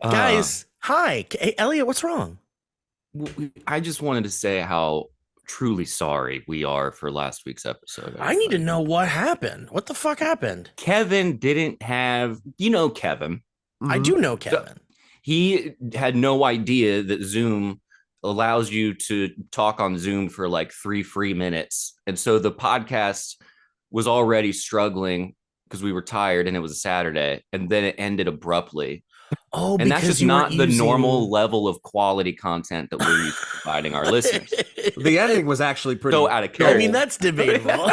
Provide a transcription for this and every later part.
Uh, Guys, hi. Hey, Elliott, what's wrong? I just wanted to say how truly sorry we are for last week's episode, I need to everybody. know what happened. What the fuck happened? Kevin didn't have, Kevin. I Hmm. do know So Kevin. he had no idea that Zoom allows you to talk on Zoom for like three free minutes. And so the podcast was already struggling because we were tired and it was a Saturday. And then it ended abruptly. Oh, And that's because just you weren't not the normal using. level of quality content that we're used to providing our listeners. The ending was actually So pretty out of I gold. mean, character. that's debatable.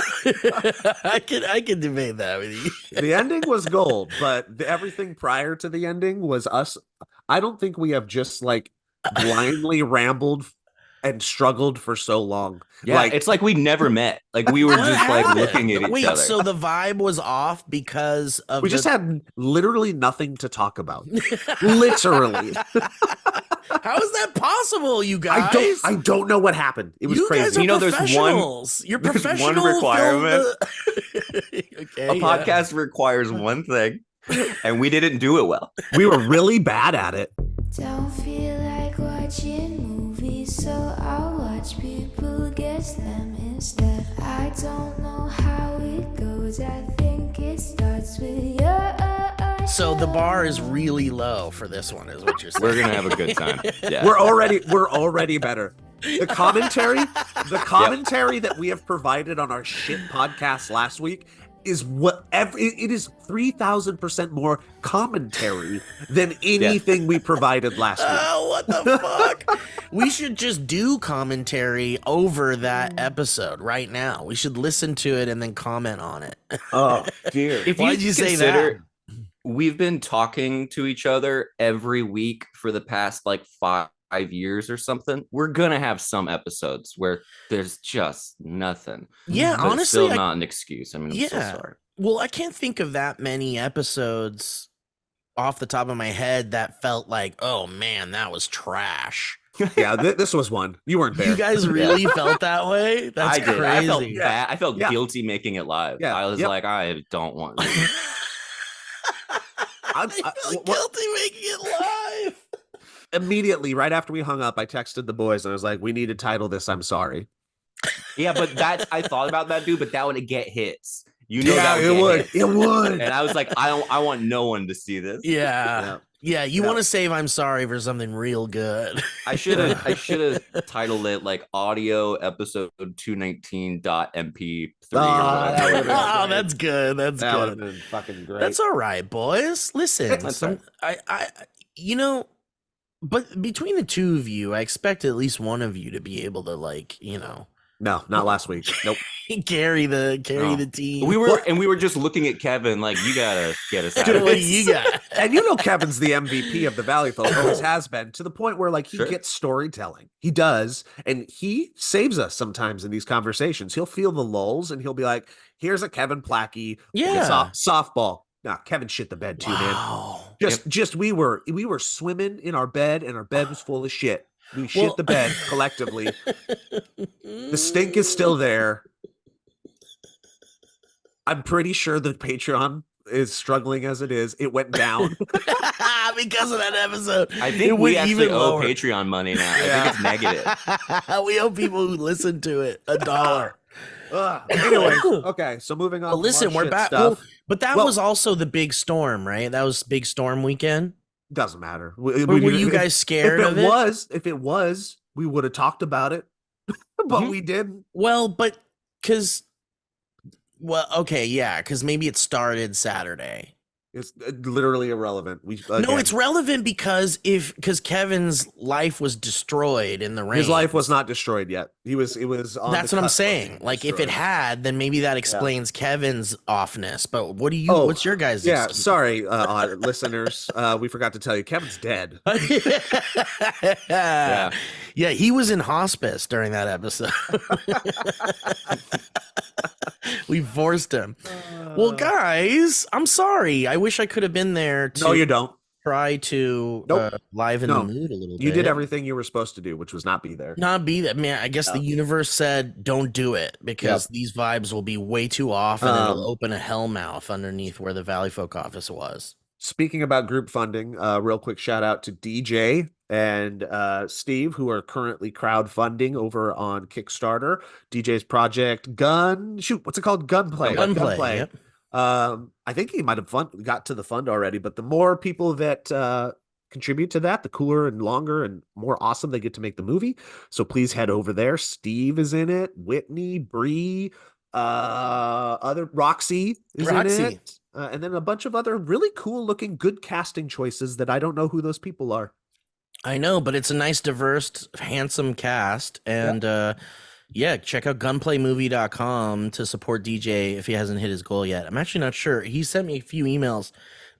I can debate that with you. The ending was gold, but everything prior to the ending was us. I don't think we have just like blindly rambled and struggled for so long. Yeah, Like it's like we never met. Like we were What just like looking happened? at each Wait, other. so the vibe was off because we of just the. had literally nothing to talk about. Literally. How is that possible, you I guys? don't know what happened. It was You guys crazy. are You know, there's professionals. You're there's one professional. requirement. Okay, A yeah. podcast requires one thing, and we didn't do it well. We were really bad at it. Don't feel like watching movies, so I'll watch people guess them instead. I don't know how it goes, I think it starts with your. So the bar is really low for this one, is what you're saying. We're gonna have a good time. Yeah. We're already better. The commentary that we have provided on our shit podcast last week is whatever it is 3,000% more commentary than anything we provided last week. Oh, what the fuck? We should just do commentary over that episode right now. We should listen to it and then comment on it. Oh dear. If Why'd you say consider, we've been talking to each other every week for the past like 5 years or something. We're gonna have some episodes where there's just nothing. Yeah, But it's honestly, still not an excuse. I mean, I'm so yeah. sorry. Well, I can't think of that many episodes off the top of my head that felt like, oh man, that was trash. Yeah, this was one. You weren't there. You guys really felt that way? That's I did. crazy. I felt bad. I felt Yeah. guilty making it live. Yeah. I was Yep. like, I don't want to. I felt guilty making it live. Immediately, right after we hung up, I texted the boys and I was like, "We need to title this. I'm sorry." Yeah, but I thought about that, dude. But that would get hits. You know, Yeah, that it get would. hits. It would. And I was like, I want no one to see this. Yeah. Yeah, you Yeah. want to save I'm sorry for something real good. I should have titled it like audio episode 219.mp3 or Ah, that whatever. would've been Oh, great. that's good. That's That would have good. been fucking great. That's all right, boys. Listen, That's all right. you know, but between the two of you, I expect at least one of you to be able to, like, No, not last week. Nope. carry the No. team. We were just looking at Kevin like, you gotta get us out Dude, of what do this. you got? And you know Kevin's the MVP of the Valleyfolk, always has been, to the point where like he Sure. gets storytelling. He does, and he saves us sometimes in these conversations. He'll feel the lulls and he'll be like, "Here's a Kevin Plachy, Yeah. softball." Nah, Kevin shit the bed too, man. Wow. Just we were swimming in our bed, and our bed was full of shit. We shit Well- the bed collectively. The stink is still there. I'm pretty sure the Patreon is struggling as it is. It went down. because of that episode. I It think we went actually even owe lower. Patreon money now. I think it's negative. We owe people who listen to it $1. Anyway, okay. So moving on. Well, listen, from our we're shit back. Stuff. But that Well- was also the big storm, right? That was big storm weekend. Doesn't matter. Or were you guys scared of it? If it was, we would have talked about it, but Mhm. we didn't. Well, okay, yeah, because maybe it started Saturday. It's literally irrelevant. No, again, it's relevant because Kevin's life was destroyed in the rain. his life was not destroyed yet. It was on. That's the what I'm cusp of saying. being Like, if it destroyed. had, then maybe that explains Kevin's offness. But what do you? Oh, what's your guys? Yeah, sorry, listeners. We forgot to tell you, Kevin's dead. yeah, yeah. He was in hospice during that episode. We forced him. Well, guys, I'm sorry. I wish I could have been there to No, you don't. try to Nope. liven No. the mood a little bit. You did everything you were supposed to do, which was not be there. Not be that, man. I guess the universe said don't do it because these vibes will be way too off and it'll open a hell mouth underneath where the Valleyfolk office was. Speaking about group funding, real quick shout out to DJ and Steve, who are currently crowdfunding over on Kickstarter. DJ's project what's it called? Gunplay. Gunplay. Yep. I think he might have got to the fund already, but the more people that contribute to that, the cooler and longer and more awesome they get to make the movie. So please head over there. Steve is in it, Whitney, Bree, other Roxy is in it. And then a bunch of other really cool looking, good casting choices that I don't know who those people are. I know, but it's a nice, diverse, handsome cast. And check out gunplaymovie.com to support DJ if he hasn't hit his goal yet. I'm actually not sure. He sent me a few emails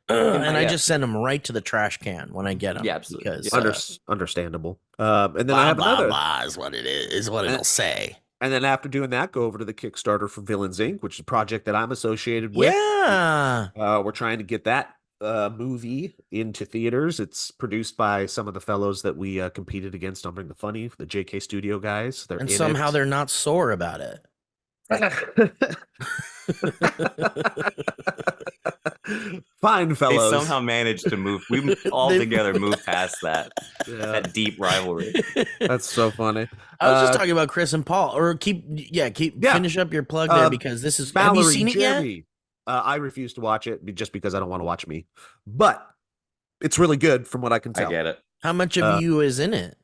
and I just send them right to the trash can when I get them. Yeah, absolutely. Because, understandable. And then I have another. Blah is what it is what it'll say. And then after doing that, go over to the Kickstarter for Villains Inc., which is a project that I'm associated with. Yeah. We're trying to get that movie into theaters. It's produced by some of the fellows that we competed against on Bring the Funny, the JK Studio guys. And somehow they're not sore about it. Fine, fellows. They somehow managed to move. We all together moved past that deep rivalry. That's so funny. I was just talking about Chris and Paul. Or finish up your plug there because this is. Mallory, have you seen it Jeremy. yet? I refuse to watch it just because I don't want to watch me. But it's really good from what I can tell. I get it. How much of you is in it?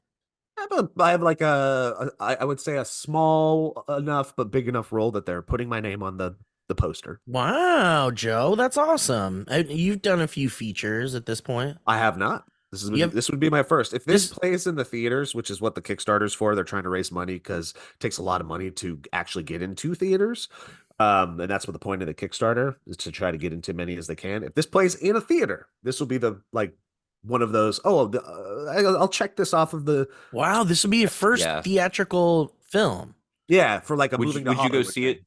I have like I would say a small enough but big enough role that they're putting my name on the poster. Wow, Joe, that's awesome. You've done a few features at this point. I have not. This would be my first. If this plays in the theaters, which is what the Kickstarter's for, they're trying to raise money because it takes a lot of money to actually get into theaters. And that's what the point of the Kickstarter is, to try to get into many as they can. If this plays in a theater, this will be one of those. I'll check this off of the. Wow, this would be your first theatrical film. Yeah, for like a movie. Would you go see it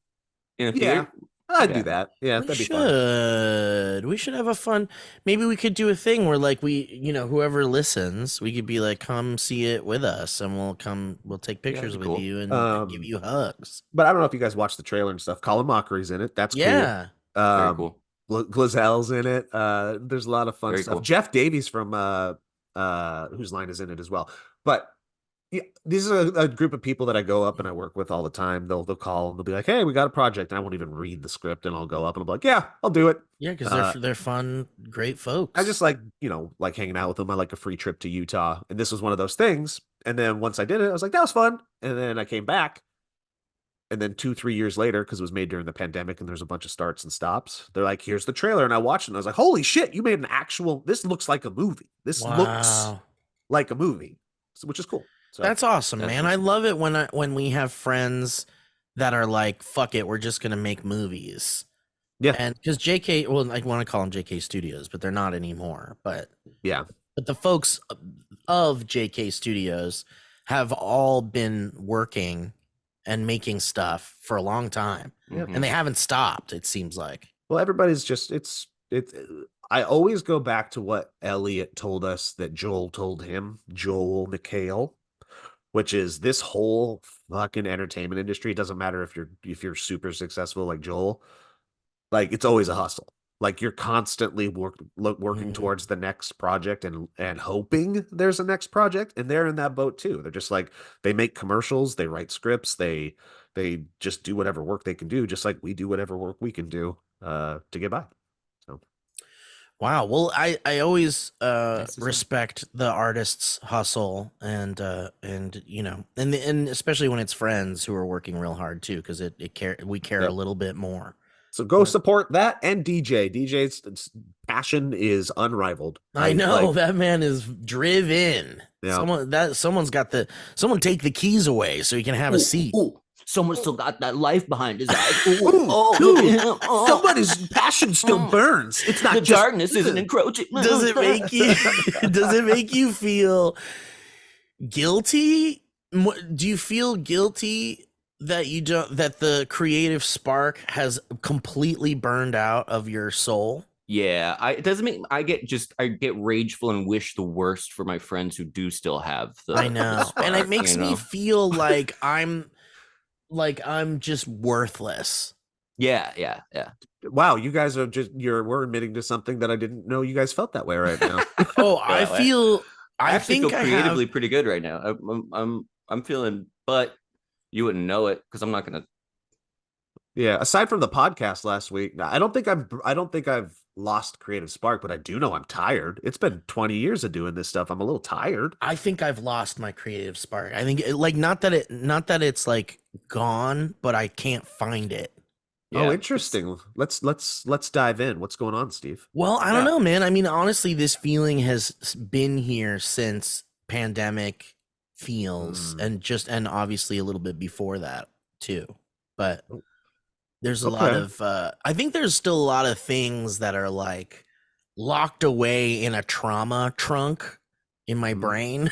in a theater? I'd do that. Yeah, that'd be fun. We should have a fun. Maybe we could do a thing where whoever listens, we could be like, come see it with us, and we'll take pictures with you and give you hugs. But I don't know if you guys watched the trailer and stuff. Colin Mockery's in it. That's cool. Very cool. Glazelle's in it. There's a lot of fun stuff. Cool. Jeff Davies from Whose Line Is in It as well. But yeah, these are a group of people that I go up and I work with all the time. They'll call and they'll be like, "Hey, we got a project." And I won't even read the script, and I'll go up and I'll be like, "Yeah, I'll do it." Yeah, because they're fun, great folks. I just like hanging out with them. I like a free trip to Utah, and this was one of those things. And then once I did it, I was like, "That was fun." And then I came back. And then 2-3 years later, because it was made during the pandemic and there's a bunch of starts and stops, they're like, "Here's the trailer." And I watched it and I was like, "Holy shit, you made this looks like a movie. This looks like a movie," which is cool. So, that's awesome, man. I love it when we have friends that are like, "Fuck it, we're just going to make movies." Yeah. And because JK, well, I want to call them JK Studios, but they're not anymore. But the folks of JK Studios have all been working and making stuff for a long time, and they haven't stopped. It seems like. Well, everybody's just I always go back to what Elliott told us that Joel told him, Joel McHale, which is this whole fucking entertainment industry. It doesn't matter if you're super successful like Joel, like it's always a hustle. Like you're constantly working towards the next project and hoping there's a next project. And they're in that boat too. They're just like, they make commercials, they write scripts, they just do whatever work they can do, just like we do whatever work we can do to get by. So, wow. Well, I always respect the artist's hustle and especially when it's friends who are working real hard too, because we care a little bit more. So go support that and DJ. DJ's passion is unrivaled. I know that man is driven. Yeah. Someone take the keys away so he can have a seat. Ooh. Someone still got that life behind his eyes. Somebody's passion still burns. It's not the darkness isn't encroaching. Does it make you feel guilty? Do you feel guilty that that the creative spark has completely burned out of your soul? Yeah, it doesn't make I get rageful and wish the worst for my friends who do still have the. I know, spark, and it makes me feel like I'm just worthless. Yeah. Wow, you guys are we're admitting to something that I didn't know you guys felt that way right now. Oh, I feel. I I actually think feel I creatively have. pretty good right now. I'm feeling, but you wouldn't know it because I'm not gonna. Yeah, aside from the podcast last week, I don't think I've lost creative spark, but I do know I'm tired. It's been 20 years of doing this stuff. I'm a little tired. I think I've lost my creative spark. I think like not that it's like gone, but I can't find it. Oh, interesting. Let's dive in. What's going on, Steve? Well, I don't know, man. I mean, honestly, this feeling has been here since pandemic feels and obviously a little bit before that too. But there's a lot of I think there's still a lot of things that are like locked away in a trauma trunk in my brain.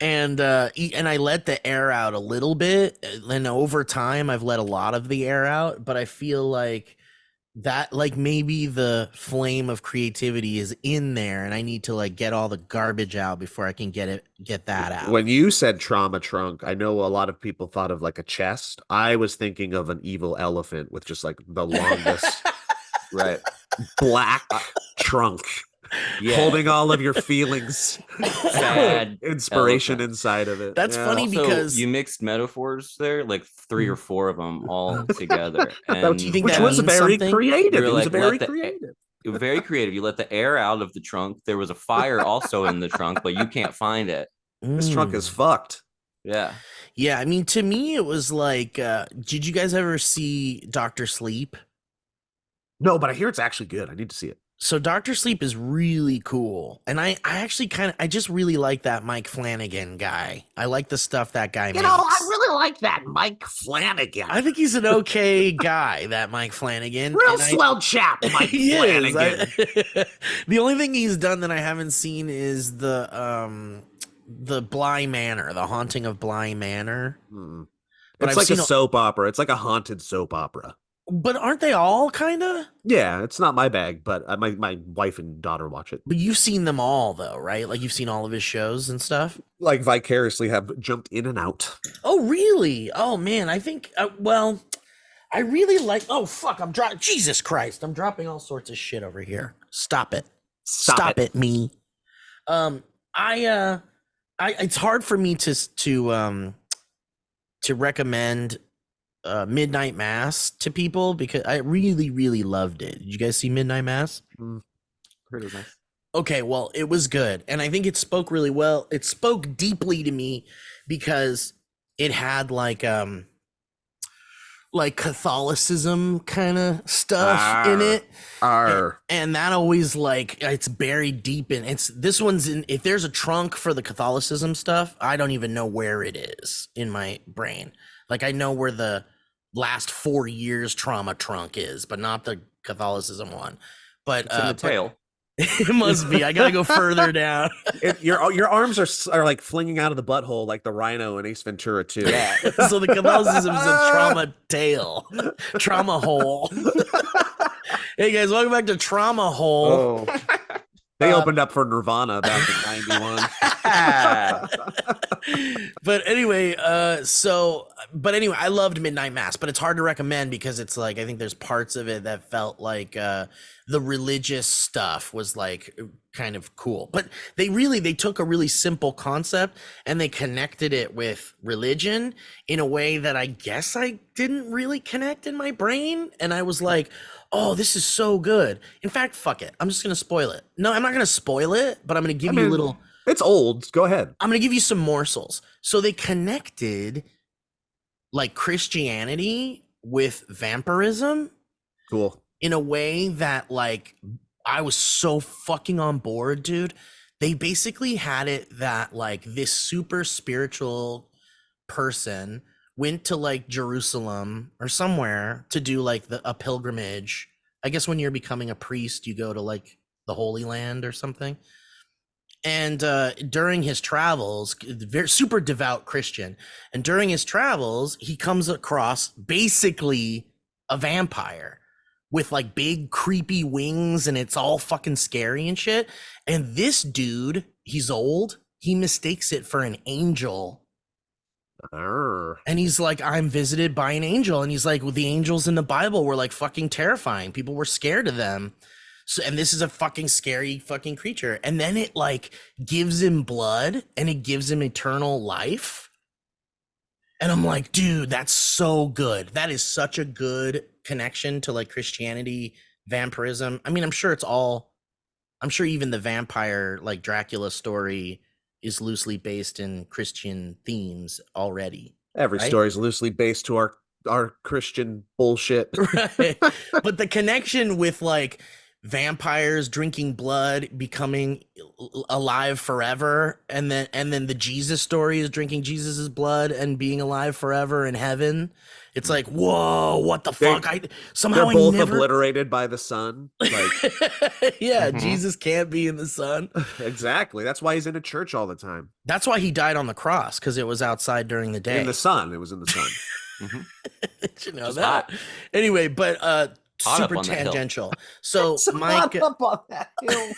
And I let the air out a little bit, and over time I've let a lot of the air out, but I feel like that like maybe the flame of creativity is in there and I need to like get all the garbage out before I can get that out. When you said trauma trunk, I know a lot of people thought of like a chest. I was thinking of an evil elephant with just like the longest right black trunk. Holding all of your feelings, sad inspiration inside of it. That's funny also, because you mixed metaphors there, like 3 or 4 of them all together. And do you think which that was very something? creative. It was like, very creative. Very creative. You let the air out of the trunk. There was a fire also in the trunk, but you can't find it. This trunk is fucked. Yeah. Yeah, I mean, to me, it was like, did you guys ever see Dr. Sleep? No, but I hear it's actually good. I need to see it. So Dr. Sleep is really cool. And I actually I just really like that Mike Flanagan guy. I like the stuff that guy makes. I really like that Mike Flanagan. I think he's an okay guy, that Mike Flanagan. Real swell chap, Mike Flanagan. The only thing he's done that I haven't seen is the Bly Manor, the Haunting of Bly Manor. But it's like a soap opera. It's like a haunted soap opera. But aren't they all kind of? Yeah, it's not my bag, but my wife and daughter watch it. But you've seen them all, though, right? Like you've seen all of his shows and stuff? Like vicariously have jumped in and out. Oh, really? Oh, man. I think, well, I really like, oh, fuck, Jesus Christ. I'm dropping all sorts of shit over here. Stop it. Stop it, me. It's hard for me to recommend Midnight Mass to people because I really, really loved it. Did you guys see Midnight Mass? Heard it was nice. Okay, well, it was good. And I think it spoke really well. It spoke deeply to me because it had like Catholicism kind of stuff in it. And that always like it's buried deep in this one's in. If there's a trunk for the Catholicism stuff, I don't even know where it is in my brain. Like I know where the last 4 years trauma trunk is, but not the Catholicism one. But it's in the tail. It must be. I gotta go further down. Your arms are like flinging out of the butthole like the rhino in Ace Ventura 2. Yeah. So the Catholicism is a trauma tail, trauma hole. Hey guys, welcome back to Trauma Hole. Oh. They opened up for Nirvana back in '91. But anyway, I loved Midnight Mass, but it's hard to recommend because it's like, I think there's parts of it that felt like the religious stuff was like kind of cool. But they took a really simple concept and they connected it with religion in a way that I guess I didn't really connect in my brain. And I was like, oh, this is so good. In fact, fuck it. I'm just going to spoil it. No, I'm not going to spoil it, but I'm going to give you a little. It's old. Go ahead. I'm going to give you some morsels. So they connected like Christianity with vampirism. Cool. In a way that like I was so fucking on board, dude. They basically had it that like this super spiritual person went to like Jerusalem or somewhere to do like a pilgrimage. I guess when you're becoming a priest, you go to like the Holy Land or something. And during his travels, very super devout Christian, and during his travels, he comes across basically a vampire with like big creepy wings, and it's all fucking scary and shit. And this dude, he's old, he mistakes it for an angel And he's like, I'm visited by an angel. And he's like, well, the angels in the Bible were like fucking terrifying. People were scared of them. So, and this is a fucking scary fucking creature. And then it like gives him blood and it gives him eternal life. And I'm like, dude, that's so good. That is such a good connection to like Christianity, vampirism. I mean, I'm sure even the vampire like Dracula story is loosely based in Christian themes already. Every story is loosely based to our Christian bullshit. Right. But the connection with like vampires drinking blood, becoming alive forever, and then the Jesus story is drinking Jesus's blood and being alive forever in heaven. It's like, whoa, what the fuck? They're both obliterated by the sun. Like, yeah, Jesus can't be in the sun. Exactly. That's why he's in a church all the time. That's why he died on the cross, because it was outside during the day. In the sun. It was in the sun. Did you know that? Hot. Anyway, but super tangential. So Mike up on that hill.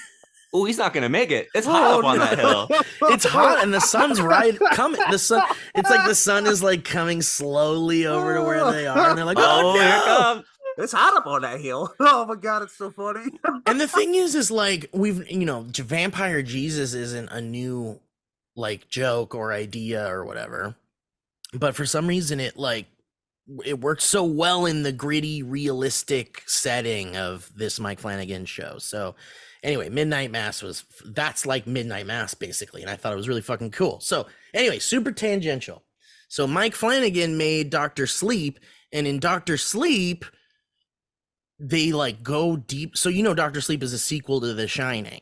Oh, he's not gonna make it. It's hot up on that hill. It's hot and the sun's right coming. The sun, it's like the sun is like coming slowly over to where they are, and they're like, "Oh, here it comes." It's hot up on that hill. Oh my god, it's so funny. And the thing is like Vampire Jesus isn't a new like joke or idea or whatever, but for some reason it works so well in the gritty, realistic setting of this Mike Flanagan show. So anyway, Midnight Mass that's like Midnight Mass basically. And I thought it was really fucking cool. So anyway, super tangential. So Mike Flanagan made Dr. Sleep, and in Dr. Sleep, they like go deep. So Dr. Sleep is a sequel to The Shining.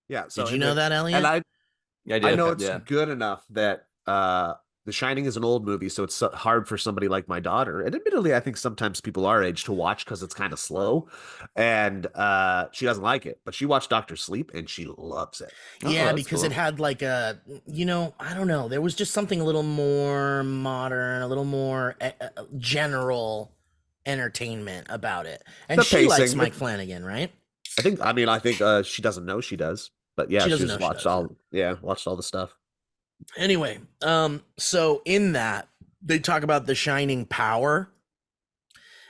Yeah. So did you know that, Elliott? And I know it's good enough that The Shining is an old movie, so it's hard for somebody like my daughter. And admittedly, I think sometimes people our age to watch because it's kind of slow. And she doesn't like it. But she watched Dr. Sleep and she loves it. Yeah, because cool. It had like I don't know. There was just something a little more modern, a little more general entertainment about it. And she likes Mike Flanagan, right? I think she doesnn't know she does. But yeah, she's watched all the stuff. Anyway, so in that they talk about the shining power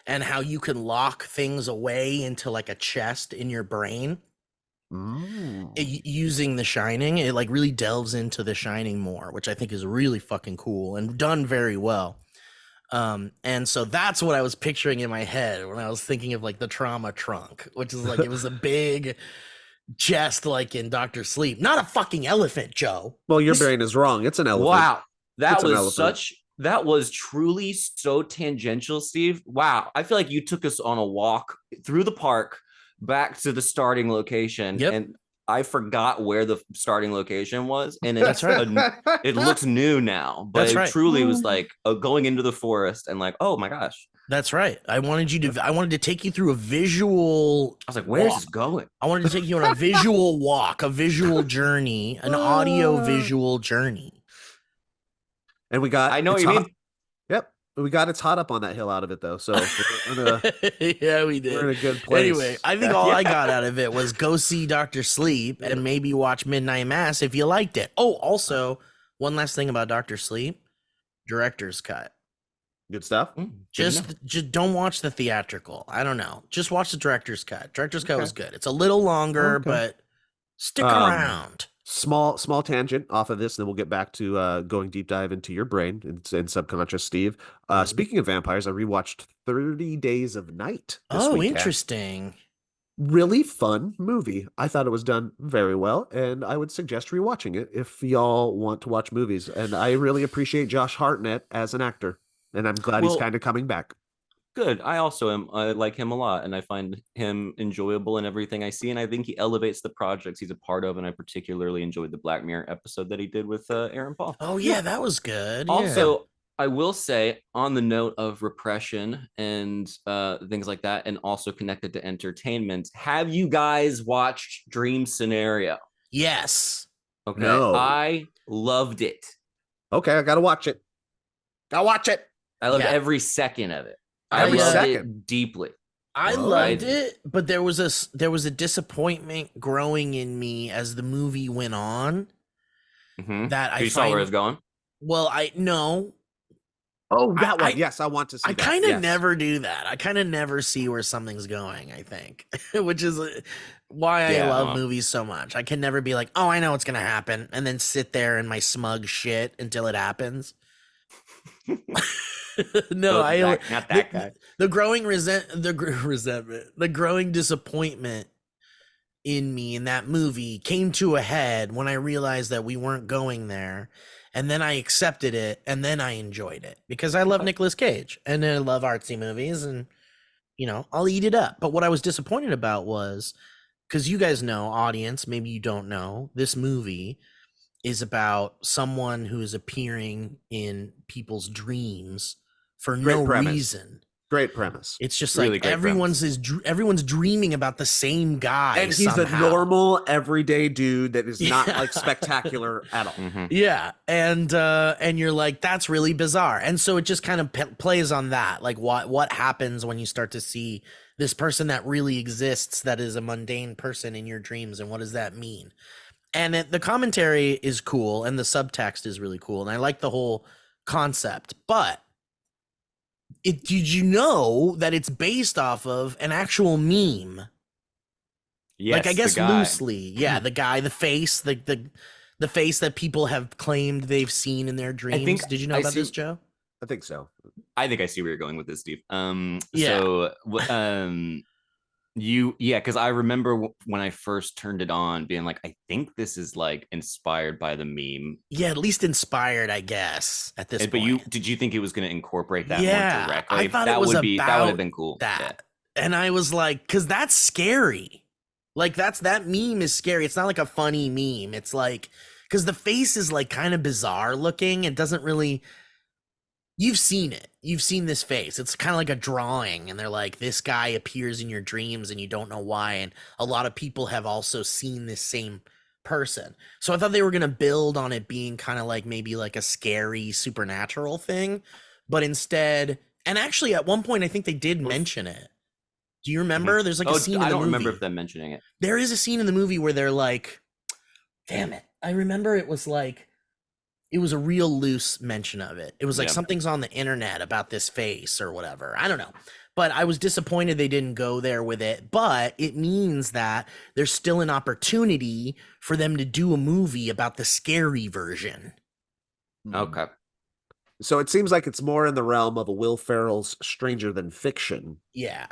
and how you can lock things away into like a chest in your brain using the shining. It like really delves into the shining more, which I think is really fucking cool and done very well. And so that's what I was picturing in my head when I was thinking of like the trauma trunk, which is like it was a big chest like in Dr. Sleep, not a fucking elephant, Joe. Well, your brain is wrong. It's an elephant. Wow. That was truly so tangential, Steve. Wow. I feel like you took us on a walk through the park back to the starting location. Yep. And I forgot where the starting location was. And That's right. It looks new now, but That's right. Truly was like going into the forest and like, oh my gosh. That's right. I wanted to take you through a visual. I was like, where's this going? I wanted to take you on a visual walk, a visual journey, an audio visual journey. And we got, I know what you mean. Yep. We got It's Hot up on that hill out of it though. So yeah, we did. We're in a good place. Anyway, I think all I got out of it was go see Dr. Sleep and maybe watch Midnight Mass if you liked it. Oh, also, one last thing about Dr. Sleep, director's cut. Good stuff. Just don't watch the theatrical. I don't know. Just watch the director's cut. Director's cut was good. It's a little longer, but stick around. Small tangent off of this, then we'll get back to going deep dive into your brain and subconscious, Steve. Speaking of vampires, I rewatched 30 Days of Night this weekend. Interesting. Really fun movie. I thought it was done very well, and I would suggest rewatching it if y'all want to watch movies. And I really appreciate Josh Hartnett as an actor. And I'm glad he's kind of coming back. Good. I also am. I like him a lot, and I find him enjoyable in everything I see. And I think he elevates the projects he's a part of. And I particularly enjoyed the Black Mirror episode that he did with Aaron Paul. Oh yeah, that was good. Also, I will say, on the note of repression and things like that, and also connected to entertainment, have you guys watched Dream Scenario? Yes. Okay. No. I loved it. Okay, I gotta watch it. Gotta watch it. I loved every second of it. I loved it deeply. I loved it, but there was a disappointment growing in me as the movie went on. Mm-hmm. That you saw where it's going. Well, I know, Oh, that one. Yes, I want to see I that. kind of Yes. never do that. I kind of never see where something's going, I think, which is why I love movies so much. I can never be like, oh, I know what's going to happen, and then sit there in my smug shit until it happens. No, not that guy. The growing the growing disappointment in me in that movie came to a head when I realized that we weren't going there. And then I accepted it, and then I enjoyed it because I love Nicolas Cage and I love artsy movies, and I'll eat it up. But what I was disappointed about was, because you guys know, audience, maybe you don't know, this movie is about someone who is appearing in people's dreams for no reason. Great premise. It's just really like everyone's dreaming about the same guy, and he's somehow. a normal everyday dude that is not like spectacular at all. Mm-hmm. Yeah, and you're like, that's really bizarre, and so it just kind of plays on that, like what happens when you start to see this person that really exists, that is a mundane person in your dreams, and what does that mean? And the commentary is cool, and the subtext is really cool, and I like the whole concept, but. Did you know that it's based off of an actual meme? Yes, like I guess loosely, yeah. The guy, the face, the face that people have claimed they've seen in their dreams. Did you know about this, Joe? I think so. I think I see where you're going with this, Steve. Yeah. So, because I remember when I first turned it on, being like, I think this is like inspired by the meme. Yeah, at least inspired, I guess. At this point, but did you think it was going to incorporate that more directly? I thought that it was that would have been cool. That, and I was like, because that's scary. Like that meme is scary. It's not like a funny meme. It's like, because the face is like kind of bizarre looking. It doesn't really. You've seen it. You've seen this face. It's kind of like a drawing, and they're like, this guy appears in your dreams and you don't know why. And a lot of people have also seen this same person. So I thought they were going to build on it being kind of like maybe like a scary supernatural thing, but instead, and actually at one point, I think they did mention it. Do you remember? There's like a scene in the movie. I don't remember them mentioning it. There is a scene in the movie where they're like, damn it. I remember it was like, it was a real loose mention of it. It was like something's on the internet about this face or whatever. I don't know. But I was disappointed they didn't go there with it. But it means that there's still an opportunity for them to do a movie about the scary version. Okay. So it seems like it's more in the realm of a Will Ferrell's Stranger Than Fiction. Yeah.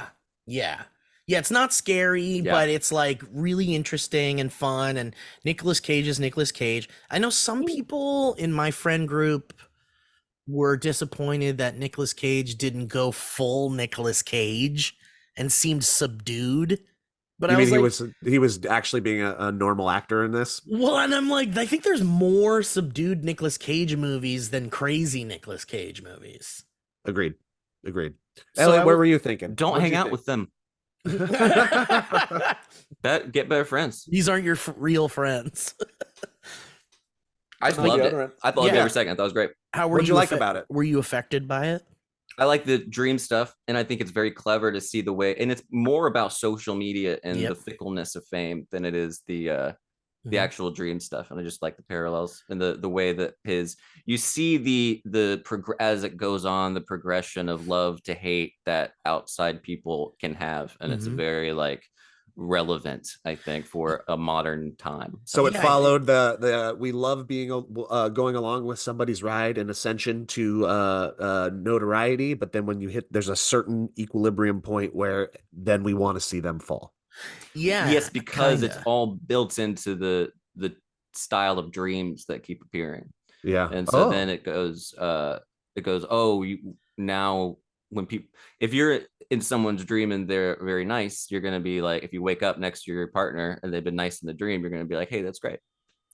Yeah, it's not scary, but it's like really interesting and fun. And Nicolas Cage is Nicolas Cage. I know some people in my friend group were disappointed that Nicolas Cage didn't go full Nicolas Cage and seemed subdued. But you mean he was actually being a normal actor in this? Well, and I'm like, I think there's more subdued Nicolas Cage movies than crazy Nicolas Cage movies. Agreed. Elliott, where were you thinking? Don't hang out with them. Get better friends. These aren't your real friends. I just loved it. I loved every second. I thought it was great. What did you like about it? Were you affected by it? I like the dream stuff, and I think it's very clever to see the way, and it's more about social media and the fickleness of fame than it is the actual dream stuff. And I just like the parallels and the way that you see as it goes on, the progression of love to hate that outside people can have, and it's very like relevant, I think, for a modern time. So it followed the we love being going along with somebody's ride and ascension to notoriety, but then when there's a certain equilibrium point where then we want to see them fall. Yeah. Yes, because it's all built into the style of dreams that keep appearing. Yeah. And so then it goes now when people, if you're in someone's dream and they're very nice, you're going to be like, if you wake up next to your partner and they've been nice in the dream, you're going to be like, hey, that's great.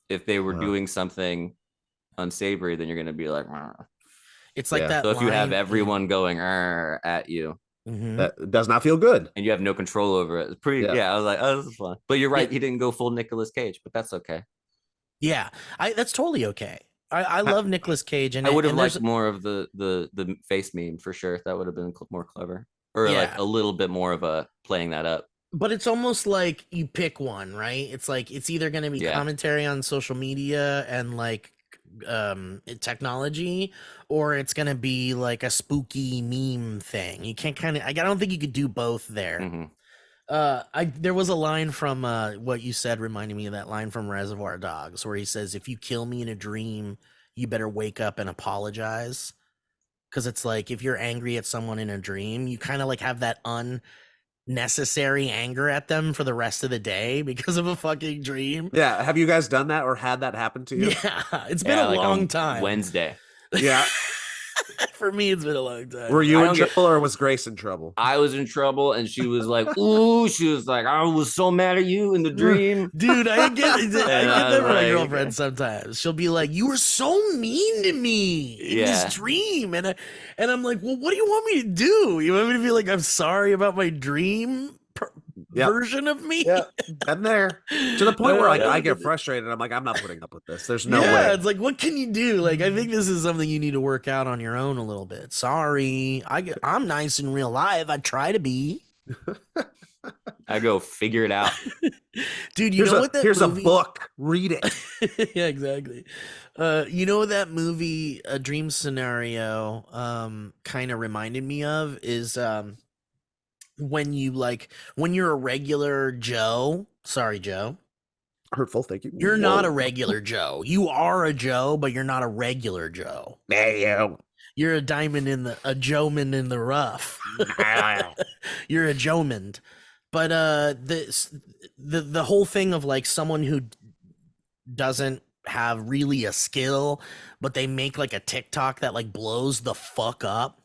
If they were doing something unsavory, then you're going to be like, Rrr. It's like that. So if you have everyone going at you, that does not feel good, and you have no control over it. It's pretty. I was like, oh, this is fun. But you're right. He didn't go full Nicolas Cage, but that's okay. Yeah, that's totally okay. I love Nicolas Cage, and I would have liked more of the face meme for sure. That would have been more clever, or like a little bit more of a playing that up. But it's almost like you pick one, right? It's like it's either going to be commentary on social media and like technology, or it's gonna be like a spooky meme thing. You can't I don't think you could do both there. There was a line from what you said reminding me of that line from Reservoir Dogs where he says, if you kill me in a dream, you better wake up and apologize. Because it's like, if you're angry at someone in a dream, you kind of like have that unnecessary anger at them for the rest of the day because of a fucking dream. Yeah. Have you guys done that or had that happen to you? Yeah. It's been a long time. Wednesday. Yeah. For me, it's been a long time. Were you in trouble or was Grace in trouble? I was in trouble, and she was like, "Ooh," she was like, "I was so mad at you in the dream." Dude, I get that from my girlfriend sometimes. She'll be like, "You were so mean to me in this dream," and I'm like, "Well, what do you want me to do? You want me to be like, I'm sorry about my dream version of me?" Yeah, been there to the point where I get frustrated. I'm like, I'm not putting up with this. There's no way. It's like, what can you do? Like, I think this is something you need to work out on your own a little bit. Sorry, I'm nice in real life. I try to be. I go figure it out, dude. You know what? Here's movie... a book. Read it. Yeah, exactly. You know what that movie, A Dream Scenario, kind of reminded me of is when you're a regular Joe. Sorry, Joe. Hurtful, thank you. You're not a regular Joe. You are a Joe, but you're not a regular Joe. Mayo. You're a Joeman in the rough. You're a Joemond. But the whole thing of like someone who doesn't have really a skill, but they make like a TikTok that like blows the fuck up.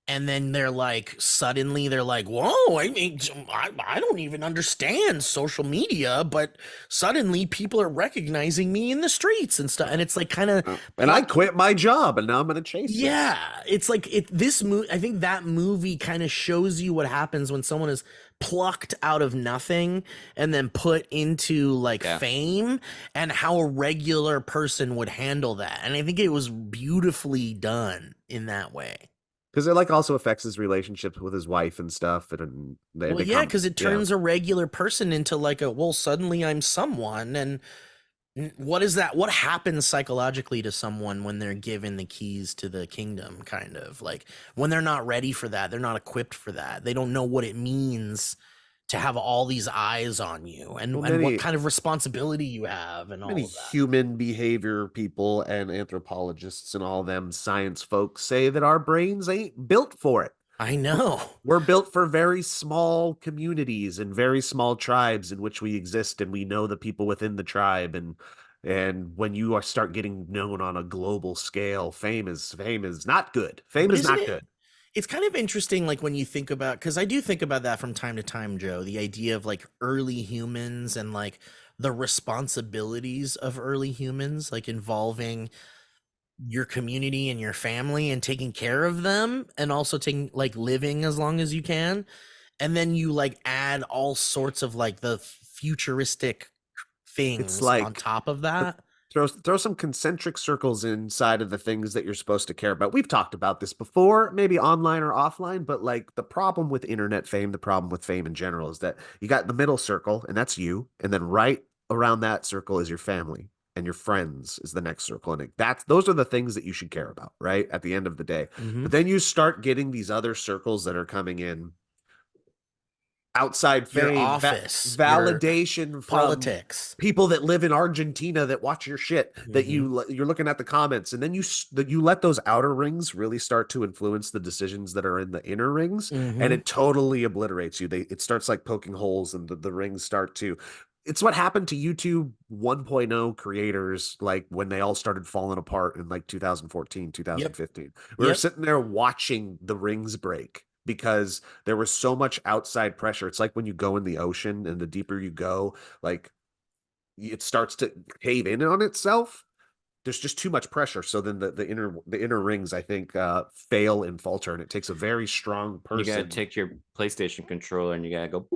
And then they're like, suddenly they're like, whoa, I mean, I don't even understand social media, but suddenly people are recognizing me in the streets and stuff. And it's like kind of, and I quit my job and now I'm going to chase it. Yeah. It's like I think that movie kind of shows you what happens when someone is plucked out of nothing and then put into like fame, and how a regular person would handle that. And I think it was beautifully done in that way. Because it like also affects his relationships with his wife and stuff. And because it turns a regular person into like suddenly I'm someone. And what is that? What happens psychologically to someone when they're given the keys to the kingdom, kind of like when they're not ready for that, they're not equipped for that. They don't know what it means to have all these eyes on you and what kind of responsibility you have and all of that. Human behavior people and anthropologists and all them science folks say that our brains ain't built for it. I know. We're built for very small communities and very small tribes in which we exist, and we know the people within the tribe. And when you start getting known on a global scale, fame is not good. Fame is not good. It's kind of interesting, like when you think about, because I do think about that from time to time, Joe, the idea of like early humans and like the responsibilities of early humans, like involving your community and your family and taking care of them, and also taking like living as long as you can. And then you like add all sorts of like the futuristic things like, on top of that. Throw some concentric circles inside of the things that you're supposed to care about. We've talked about this before, maybe online or offline, but like the problem with internet fame, the problem with fame in general is that you got the middle circle, and that's you. And then right around that circle is your family, and your friends is the next circle. And those are the things that you should care about, right? At the end of the day. Mm-hmm. But then you start getting these other circles that are coming in. Outside fame, your office, validation your from politics, people that live in Argentina that watch your shit, that you're looking at the comments, and then you let those outer rings really start to influence the decisions that are in the inner rings, and it totally obliterates you. It starts like poking holes, and the rings start to. It's what happened to YouTube 1.0 creators, like when they all started falling apart in like 2014, 2015. Yep. We were sitting there watching the rings break, because there was so much outside pressure. It's like when you go in the ocean, and the deeper you go, like it starts to cave in on itself. There's just too much pressure. So then the inner rings, I think, fail and falter, and it takes a very strong person. You gotta take your PlayStation controller and you gotta go.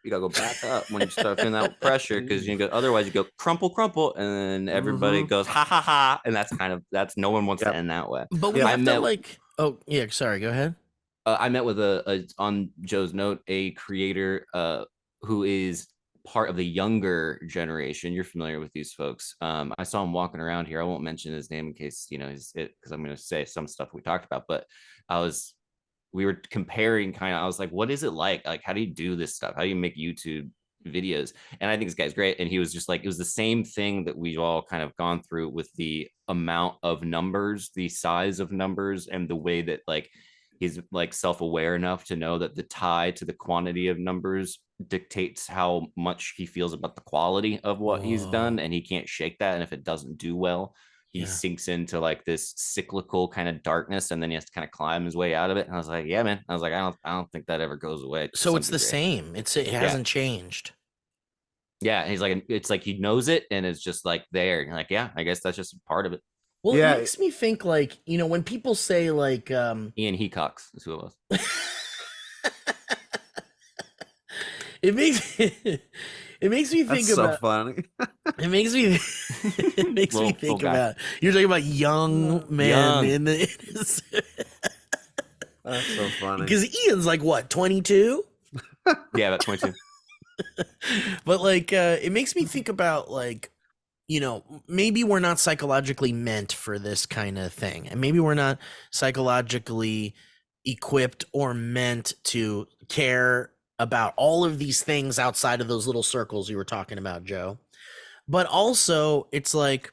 You gotta go back up when you start feeling that pressure, because otherwise you go crumple, and then everybody goes ha ha ha, and that's no one wants to end that way. But we have to like. Oh yeah, sorry. Go ahead. I met with on Joe's note, a creator who is part of the younger generation. You're familiar with these folks. I saw him walking around here. I won't mention his name in case, because I'm going to say some stuff we talked about, but we were comparing kind of, I was like, what is it like? Like, how do you do this stuff? How do you make YouTube videos? And I think this guy's great. And he was just like, it was the same thing that we've all kind of gone through with the amount of numbers, the size of numbers, and the way that like he's like self-aware enough to know that the tie to the quantity of numbers dictates how much he feels about the quality of what he's done, and he can't shake that. And if it doesn't do well, he sinks into like this cyclical kind of darkness, and then he has to kind of climb his way out of it. And I was like, yeah, man. I was like, I don't think that ever goes away. So it's the same. It hasn't changed. Yeah. And he's like, it's like he knows it, and it's just like there. And you're like, yeah, I guess that's just part of it. Well, it makes me think like, when people say like Ian Hecox is who it was. It makes me think That's about. So funny. It makes me think about. You're talking about young men in the. That's so funny. Because Ian's like what, 22? Yeah, about 22. But like, it makes me think about like, maybe we're not psychologically meant for this kind of thing, and maybe we're not psychologically equipped or meant to care about all of these things outside of those little circles you were talking about, Joe. But also, it's like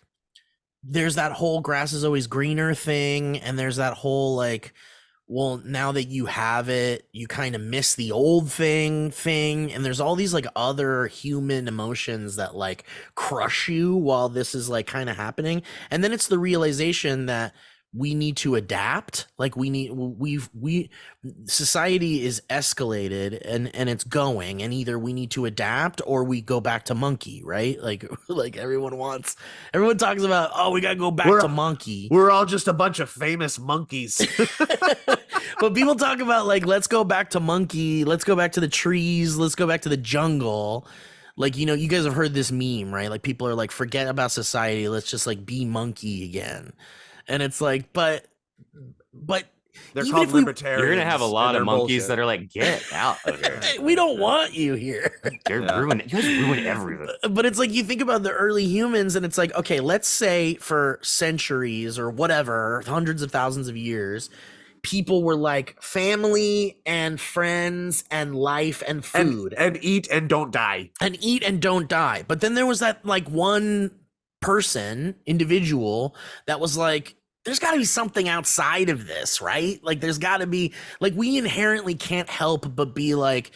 there's that whole grass is always greener thing, and there's that whole like, well, now that you have it, you kind of miss the old thing, and there's all these like other human emotions that like crush you while this is like kind of happening. And then it's the realization that we need to adapt. Like society is escalated and it's going, and either we need to adapt or we go back to monkey, right? Like everyone talks about, oh, we got to go back to monkey. We're all just a bunch of famous monkeys. But people talk about like, let's go back to monkey. Let's go back to the trees. Let's go back to the jungle. Like, you guys have heard this meme, right? Like people are like, forget about society. Let's just like be monkey again. And it's like, but they're called libertarians. You're gonna have a lot of monkeys that are like, get out of here. We don't want you here. You guys ruin everything. But it's like, you think about the early humans, and it's like, okay, let's say for centuries or whatever, hundreds of thousands of years, people were like family and friends and life and food and eat and don't die. But then there was that like one individual that was like, there's got to be something outside of this, right? Like there's got to be, like, we inherently can't help but be like,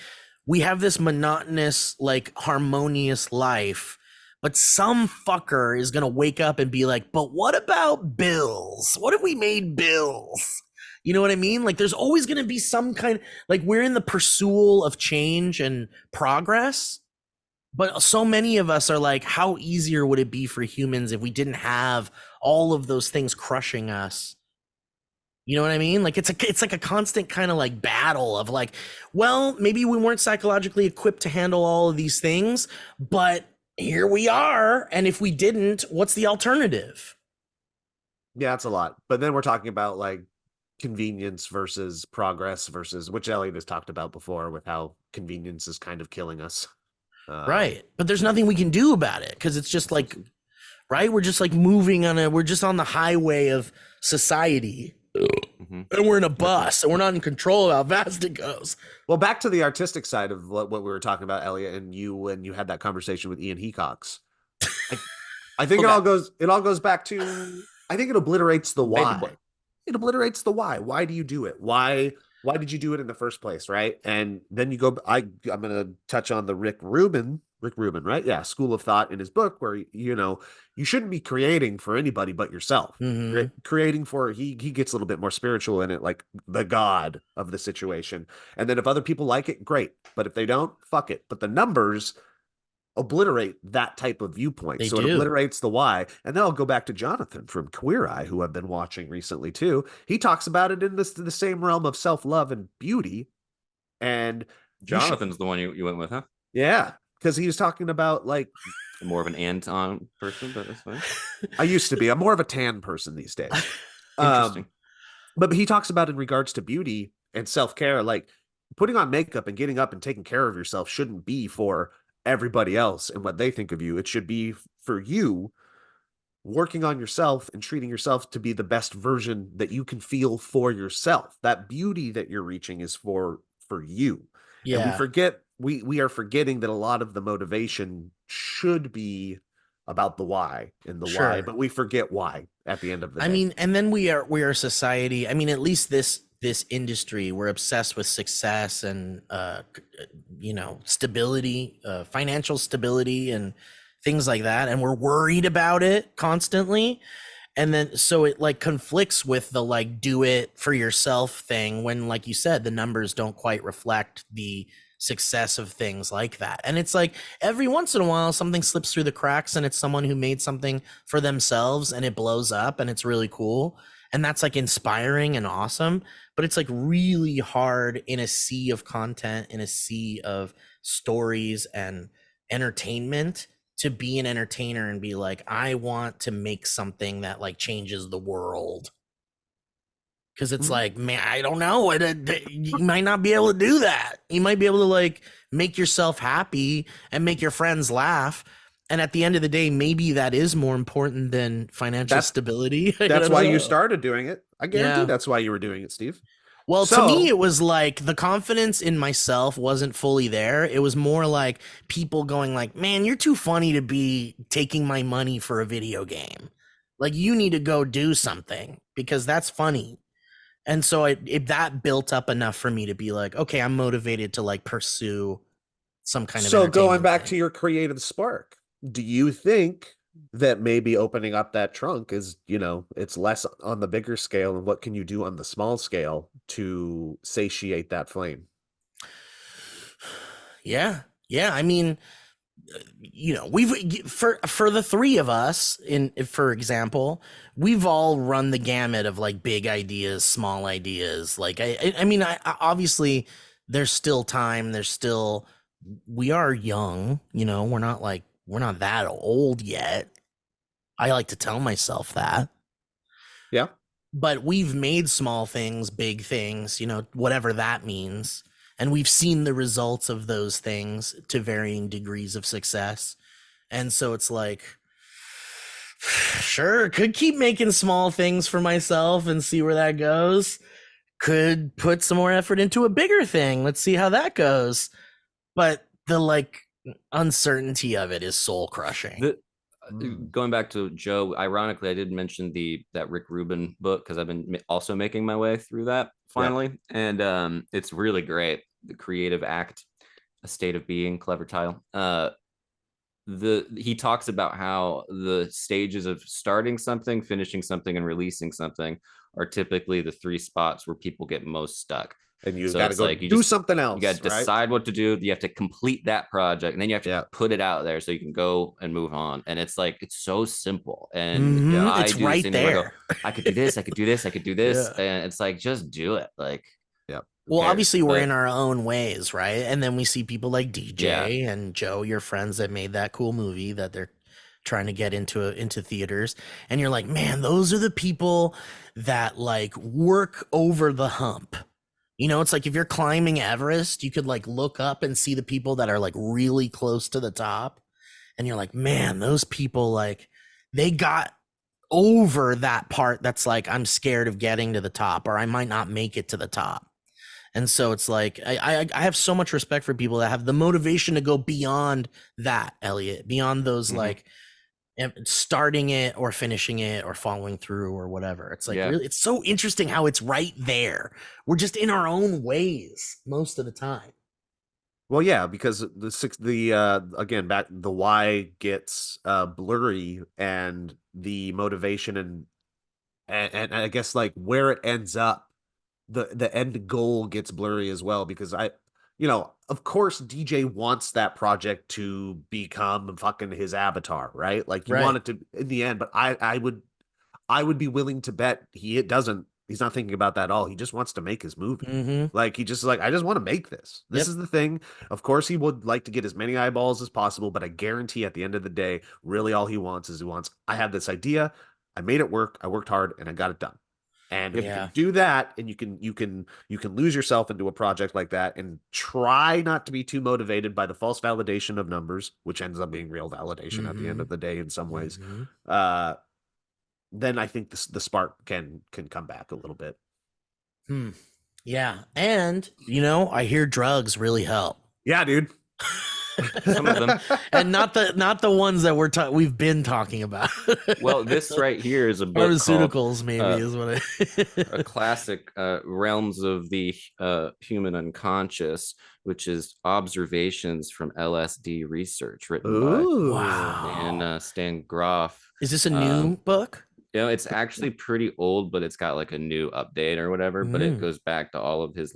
we have this monotonous, like harmonious life, but some fucker is going to wake up and be like, but what about bills? What if we made bills? You know what I mean? Like there's always going to be some kind, like we're in the pursuit of change and progress. But so many of us are like, how easier would it be for humans if we didn't have all of those things crushing us? You know what I mean? Like it's like a constant kind of like battle of like, well, maybe we weren't psychologically equipped to handle all of these things, but here we are. And if we didn't, what's the alternative? Yeah, it's a lot. But then we're talking about like convenience versus progress versus, which Elliott has talked about before, with how convenience is kind of killing us. Right. But there's nothing we can do about it, because it's just like, right, we're just like we're just on the highway of society, and we're in a bus, and we're not in control of how fast it goes. Well, back to the artistic side of what we were talking about, Elliott, and you, when you had that conversation with Ian Hecox. I think it all goes back to, I think it obliterates the why. It obliterates the why. Why do you do it? Why did you do it in the first place, right? And then you go, I'm going to touch on the Rick Rubin, right? Yeah, school of thought in his book, where, you shouldn't be creating for anybody but yourself. Mm-hmm. Creating for, he gets a little bit more spiritual in it, like the God of the situation. And then if other people like it, great. But if they don't, fuck it. But the numbers obliterate that type of viewpoint. It obliterates the why. And then I'll go back to Jonathan from Queer Eye, who I've been watching recently too. He talks about it in the same realm of self-love and beauty. And Jonathan's the one you went with, huh? Yeah, because he was talking about like more of an Anton person, but that's fine. I used to be. I'm more of a tan person these days. Interesting. But he talks about, in regards to beauty and self-care, like putting on makeup and getting up and taking care of yourself shouldn't be for everybody else and what they think of you. It should be for you working on yourself and treating yourself to be the best version that you can feel for yourself. That beauty that you're reaching is for you. Yeah. And we are forgetting that a lot of the motivation should be about the why and the why, but we forget why at the end of the day. I mean, and then we are a society. I mean, at least this industry, we're obsessed with success and stability, financial stability and things like that, and we're worried about it constantly. And then so it like conflicts with the like do it for yourself thing when, like you said, the numbers don't quite reflect the success of things like that. And it's like every once in a while something slips through the cracks and it's someone who made something for themselves and it blows up and it's really cool, and that's like inspiring and awesome. But it's like really hard in a sea of content, in a sea of stories and entertainment, to be an entertainer and be like, I want to make something that like changes the world. Because it's like, man, I don't know. You might not be able to do that. You might be able to like make yourself happy and make your friends laugh. And at the end of the day, maybe that is more important than financial stability. That's why you started doing it. I guarantee that's why you were doing it, Steve. Well, to me, it was like the confidence in myself wasn't fully there. It was more like people going like, man, you're too funny to be taking my money for a video game. Like, you need to go do something because that's funny. And so that built up enough for me to be like, okay, I'm motivated to like pursue some kind of. So going back to your creative spark, do you think that maybe opening up that trunk is, it's less on the bigger scale, and what can you do on the small scale to satiate that flame? Yeah. I mean, we've for the three of us, for example, we've all run the gamut of like big ideas, small ideas. Like I mean, I obviously there's still time. We are young, we're not that old yet. I like to tell myself that. Yeah. But we've made small things, big things, whatever that means. And we've seen the results of those things to varying degrees of success. And so it's like, sure, could keep making small things for myself and see where that goes. Could put some more effort into a bigger thing. Let's see how that goes. But the like uncertainty of it is soul crushing. Going back to Joe, ironically, I did mention that Rick Rubin book because I've been also making my way through that finally, and it's really great. The Creative Act, A State of Being, clever title. He talks about how the stages of starting something, finishing something, and releasing something are typically the three spots where people get most stuck. And you got to go do something else. You got to decide what to do. You have to complete that project, and then you have to put it out there so you can go and move on. And it's like, it's so simple. And it's right there. I could do this. I could do this. I could do this. And it's like, just do it. Like, well, obviously we're in our own ways, right? And then we see people like DJ and Joe, your friends that made that cool movie that they're trying to get into theaters. And you're like, man, those are the people that like work over the hump. It's like if you're climbing Everest, you could like look up and see the people that are like really close to the top. And you're like, man, those people, like, they got over that part that's like, I'm scared of getting to the top, or I might not make it to the top. And so it's like, I have so much respect for people that have the motivation to go beyond that, Elliott, beyond those like starting it or finishing it or following through or whatever. It's like, really, it's so interesting how it's right there. We're just in our own ways most of the time. Well, yeah, because again, back, the why gets blurry, and the motivation and I guess like where it ends up, the end goal gets blurry as well, because of course DJ wants that project to become fucking his avatar, right? Like you want it to in the end, but I would be willing to bet he's not thinking about that at all. He just wants to make his movie. Like he just like, I just want to make this. This is the thing. Of course he would like to get as many eyeballs as possible, but I guarantee at the end of the day, really all he wants is I have this idea, I made it work, I worked hard, and I got it done. And if you can do that, and you can lose yourself into a project like that, and try not to be too motivated by the false validation of numbers, which ends up being real validation at the end of the day in some ways. Then I think the spark can come back a little bit. Yeah, and I hear drugs really help. Yeah, dude. Some of them, and not the ones that we've been talking about. Well, this right here is a book pharmaceuticals, called, maybe is what a classic, Realms of the Human Unconscious, which is observations from LSD research, written by Stan Groff. Is this a new book? It's actually pretty old, but it's got like a new update or whatever. But it goes back to all of his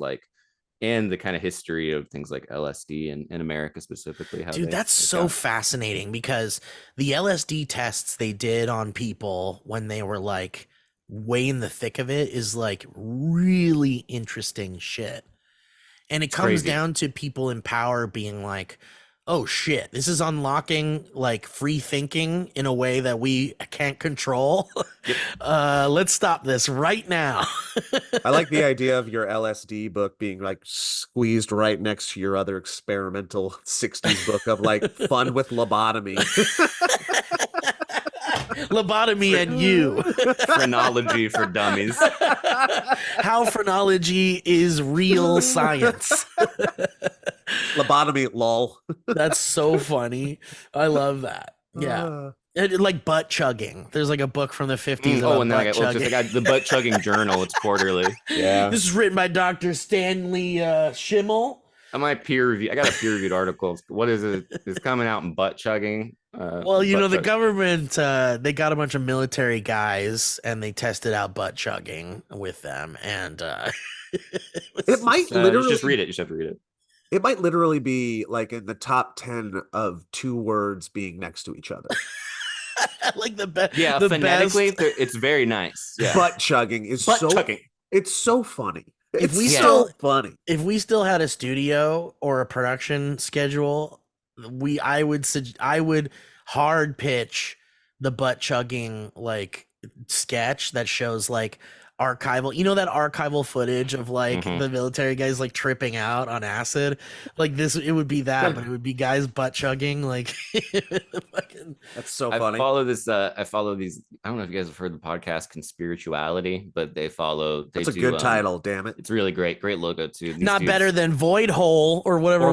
and the kind of history of things like LSD in America specifically. Dude, that's so fascinating, because the LSD tests they did on people when they were like way in the thick of it is like really interesting shit. And it comes down to people in power being like, oh shit, this is unlocking like free thinking in a way that we can't control. Let's stop this right now. I like the idea of your LSD book being like squeezed right next to your other experimental 60s book of like fun with lobotomy. Lobotomy and you. Phrenology for dummies. How phrenology is real science. Lobotomy, lol. That's so funny. I love that. Yeah. Like butt chugging. There's like a book from the 50s. And then I got the butt chugging journal. It's quarterly. Yeah. This is written by Dr. Stanley Schimmel. I got a peer-reviewed article. What is it? It's coming out in butt chugging. Well, the government, they got a bunch of military guys and they tested out butt chugging with them. And it might literally just read it. You just have to read it. It might literally be like in the top 10 of two words being next to each other. Like the best. Yeah, phonetically, it's very nice. Yeah. Butt chugging is chugging. It's so funny. If we still had a studio or a production schedule, I would hard pitch the butt chugging like sketch that shows like archival, that archival footage of like the military guys like tripping out on acid, like this. It would be that, but it would be guys butt chugging like. That's so funny. I follow these. I don't know if you guys have heard the podcast Conspirituality, but they follow. That's a good title. Damn it! It's really great logo too. Not better than Void Hole or whatever or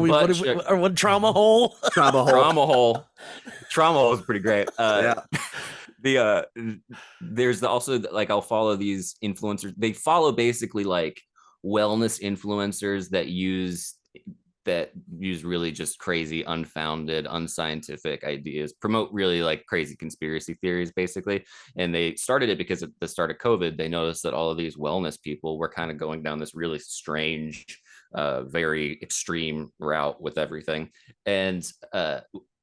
what Trauma Hole. Trauma Hole is pretty great. Yeah. There's also like I'll follow these influencers. They follow basically like wellness influencers that use really just crazy, unfounded, unscientific ideas, promote really like crazy conspiracy theories basically. And they started it because at the start of COVID, they noticed that all of these wellness people were kind of going down this really strange, very extreme route with everything. And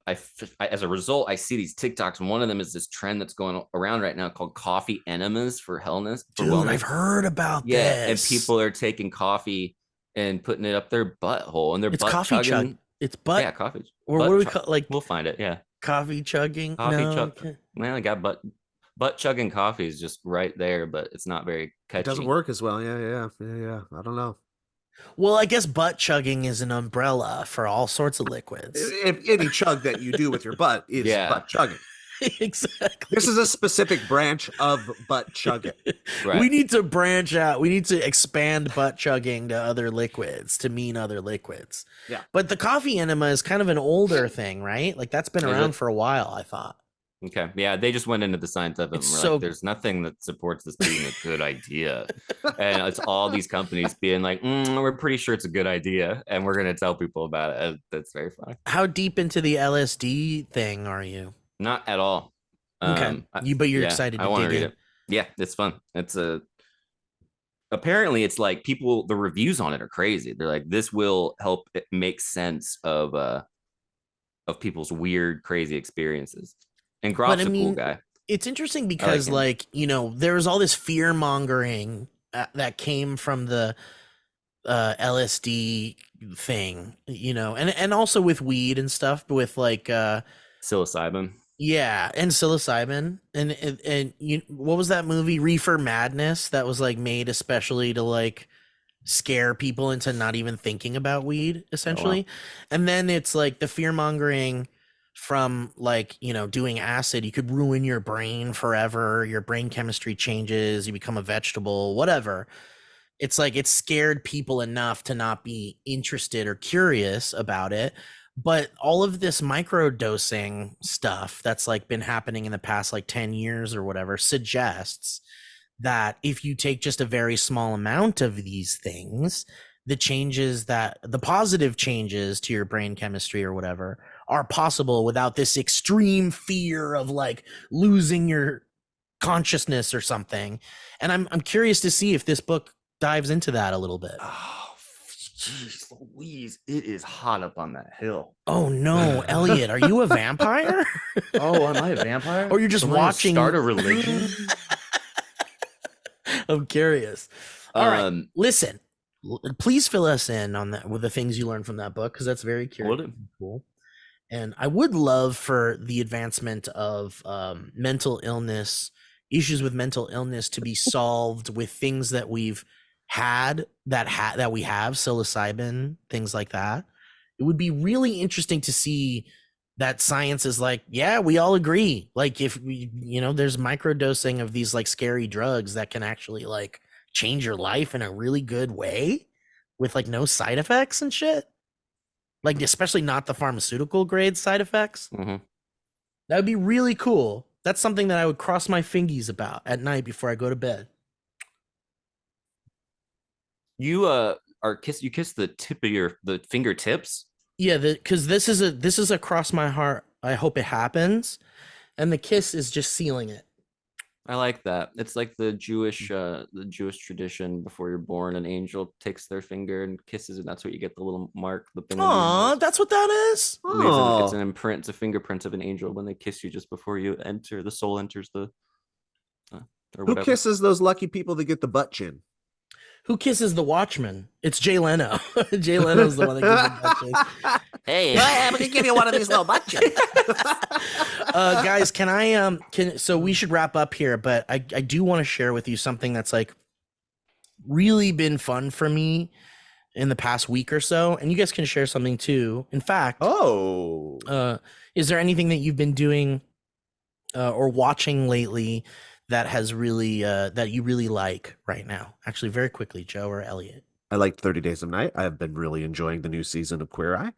as a result, I see these TikToks, and one of them is this trend that's going around right now called coffee enemas for wellness. Dude, I've heard about this. Yeah, and people are taking coffee and putting it up their butthole, and they're butt chugging. It's butt. Yeah, coffee. Or what do we call like? We'll find it. Yeah, coffee chugging. Man, I got butt chugging coffee is just right there, but it's not very catchy. It doesn't work as well. Yeah. I don't know. Well, I guess butt chugging is an umbrella for all sorts of liquids. If any chug that you do with your butt is butt chugging. Exactly. This is a specific branch of butt chugging. Right. We need to branch out. We need to expand butt chugging to other liquids to mean other liquids. Yeah. But the coffee enema is kind of an older thing, right? Like that's been around for a while, I thought. Okay. Yeah, they just went into the science of it. Like, there's nothing that supports this being a good idea. And it's all these companies being like, we're pretty sure it's a good idea. And we're going to tell people about it. That's very funny. How deep into the LSD thing are you? Not at all. Okay. But you're excited to dig in. It. Yeah, it's fun. Apparently it's like the reviews on it are crazy. They're like, this will help it make sense of people's weird, crazy experiences. And Groff's a cool guy. It's interesting because there was all this fear mongering that came from the LSD thing, and also with weed and stuff, with like psilocybin. Yeah, and psilocybin, and you, what was that movie, Reefer Madness, that was like made especially to like scare people into not even thinking about weed, essentially. Oh, wow. And then it's like the fear mongering from like, you know, doing acid, you could ruin your brain forever, your brain chemistry changes, you become a vegetable, whatever. It's like it scared people enough to not be interested or curious about it. But all of this microdosing stuff that's like been happening in the past like 10 years or whatever suggests that if you take just a very small amount of these things, the changes, that the positive changes to your brain chemistry or whatever are possible without this extreme fear of like losing your consciousness or something. And I'm curious to see if this book dives into that a little bit. Oh, jeez, Louise, it is hot up on that hill. Oh no, Elliott, are you a vampire? Oh, am I a vampire? Or you're just watching? Start a religion? I'm curious. All right, listen. Please fill us in on that with the things you learned from that book, because that's very curious. Cool. And I would love for the advancement of mental illness, issues with mental illness, to be solved with things that we've had that we have, psilocybin, things like that. It would be really interesting to see that science is like, yeah, we all agree. Like if we, you know, there's microdosing of these like scary drugs that can actually like change your life in a really good way with like no side effects and shit. Like especially not the pharmaceutical grade side effects. Mm-hmm. That would be really cool. That's something that I would cross my fingies about at night before I go to bed. You you kiss the tip of the fingertips. Yeah, because this is a cross my heart, I hope it happens, and the kiss is just sealing it. I like that. It's like the Jewish tradition. Before you're born, an angel takes their finger and kisses, and that's what you get, the little mark. Aw, that's what that is. Oh. It's an imprint, it's a fingerprint of an angel when they kiss you just before you enter. The soul enters the. Or who kisses those lucky people that get the butt chin? Who kisses the Watchman? It's Jay Leno. Jay Leno's the one that kisses the butt chin. Hey, I'm gonna give you one of these little butt chins. Guys, can I so we should wrap up here, but I do want to share with you something that's like really been fun for me in the past week or so, and you guys can share something too. In fact, is there anything that you've been doing or watching lately that has really that you really like right now? Actually, very quickly, Joe or Elliott. I liked 30 Days of Night. I have been really enjoying the new season of Queer Eye.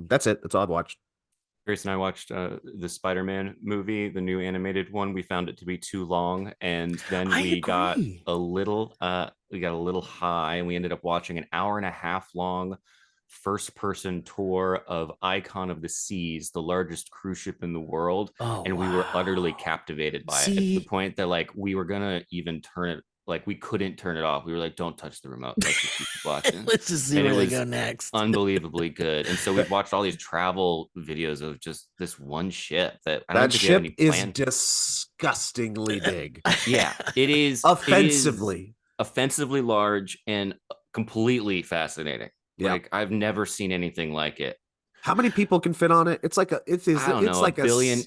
That's it. That's all I've watched. Grace and I watched the Spider-Man movie, the new animated one. We found it to be too long, and then we got a little high, and we ended up watching an hour and a half long first-person tour of Icon of the Seas, the largest cruise ship in the world. And we were utterly captivated by it, at the point that like we were gonna even turn it, like we couldn't turn it off. We were like, don't touch the remote. Let's just keep watching. Let's just see where they go next. Unbelievably good. And so we've watched all these travel videos of just this one ship that that ship is disgustingly big. Yeah, it is. Offensively large and completely fascinating. Yeah. Like I've never seen anything like it. How many people can fit on it? It's like it's like a billion.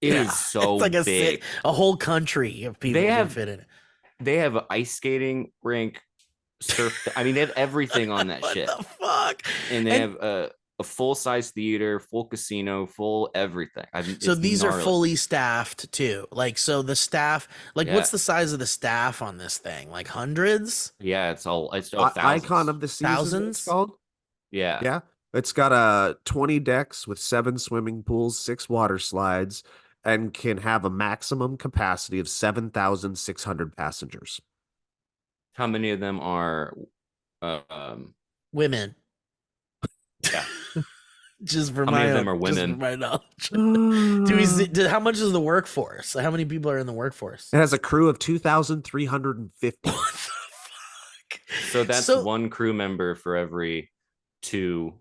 It is so it's like big. A whole country of people can fit in it. They have an ice skating rink, surf. I mean, they have everything on that ship. What the fuck? And they have a full-size theater, full casino, full everything. So these are fully staffed too. Like, so the staff, like, what's the size of the staff on this thing? Like hundreds? Yeah, it's thousands. Icon of the Seas. Thousands? It's called. Yeah. Yeah. It's got 20 decks with 7 swimming pools, 6 water slides, and can have a maximum capacity of 7,600 passengers. How many of them are women? Yeah. Just for how many of them are women? Just for my knowledge. How much is the workforce? How many people are in the workforce? It has a crew of 2,350. What the fuck? So that's one crew member for every 2.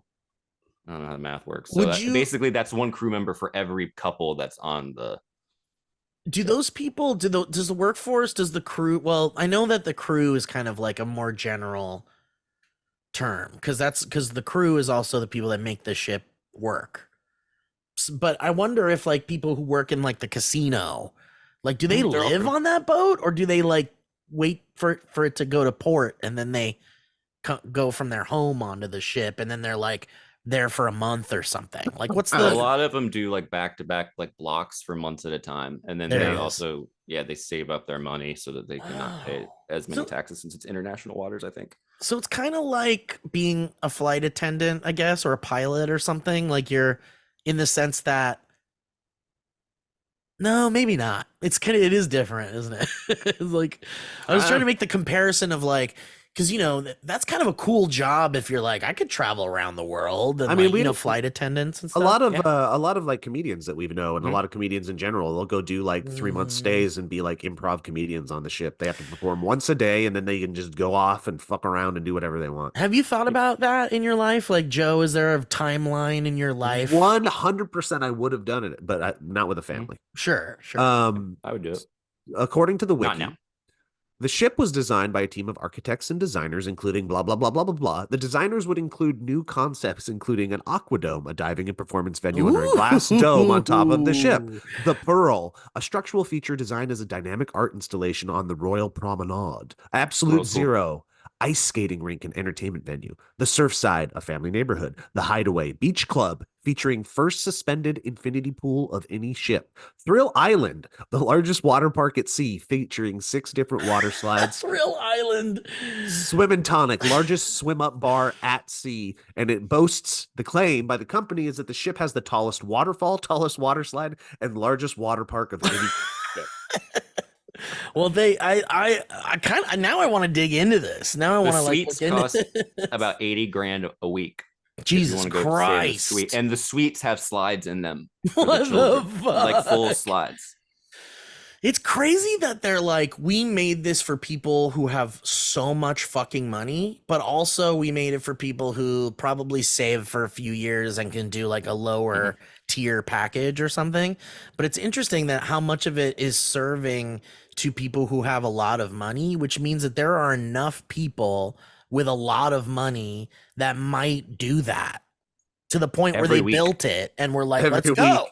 I don't know how the math works. So basically, that's one crew member for every couple that's on the. Do those people? Does the workforce? Does the crew? Well, I know that the crew is kind of like a more general term, because the crew is also the people that make the ship work. but I wonder if like people who work in like the casino, like, do they live on that boat, or do they like wait for it to go to port and then they go from their home onto the ship and then they're like there for a month or something? Like, what's a lot of them do like back-to-back like blocks for months at a time, and then they also they save up their money so that they cannot pay as many taxes since it's international waters, I think. So it's kind of like being a flight attendant, I guess, or a pilot or something. Like, you're in the sense that, no, maybe not. It is different, isn't it? It's like, I was trying to make the comparison of like, because that's kind of a cool job if you're like, I could travel around the world, and I mean, like, flight attendants and stuff. A lot of like comedians that we know, and a lot of comedians in general, they'll go do like 3-month stays and be like improv comedians on the ship. They have to perform once a day, and then they can just go off and fuck around and do whatever they want. Have you thought about that in your life? Like, Joe, is there a timeline in your life? 100% I would have done it, but not with a family. Sure. I would do it. According to the wiki, not now. The ship was designed by a team of architects and designers, including blah, blah, blah, blah, blah, blah. The designers would include new concepts, including an aquadome, a diving and performance venue under a glass dome on top of the ship. The Pearl, a structural feature designed as a dynamic art installation on the Royal Promenade. Absolute Zero, ice skating rink and entertainment venue. The Surfside, a family neighborhood. The Hideaway, beach club, featuring first suspended infinity pool of any ship. Thrill Island, the largest water park at sea, featuring 6 different water slides. Thrill Island. Swim and Tonic, largest swim up bar at sea. And it boasts, the claim by the company is that the ship has the tallest waterfall, tallest water slide, and largest water park of any ship. Well, I kind of, now I want to dig into this. Now I want to like look into cost about $80,000 a week. Jesus Christ! And the suites have slides in them. What the fuck? Like full slides. It's crazy that they're like, we made this for people who have so much fucking money, but also we made it for people who probably save for a few years and can do like a lower tier package or something. But it's interesting that how much of it is serving to people who have a lot of money, which means that there are enough people with a lot of money that might do that to the point where they built it and we're like, let's go.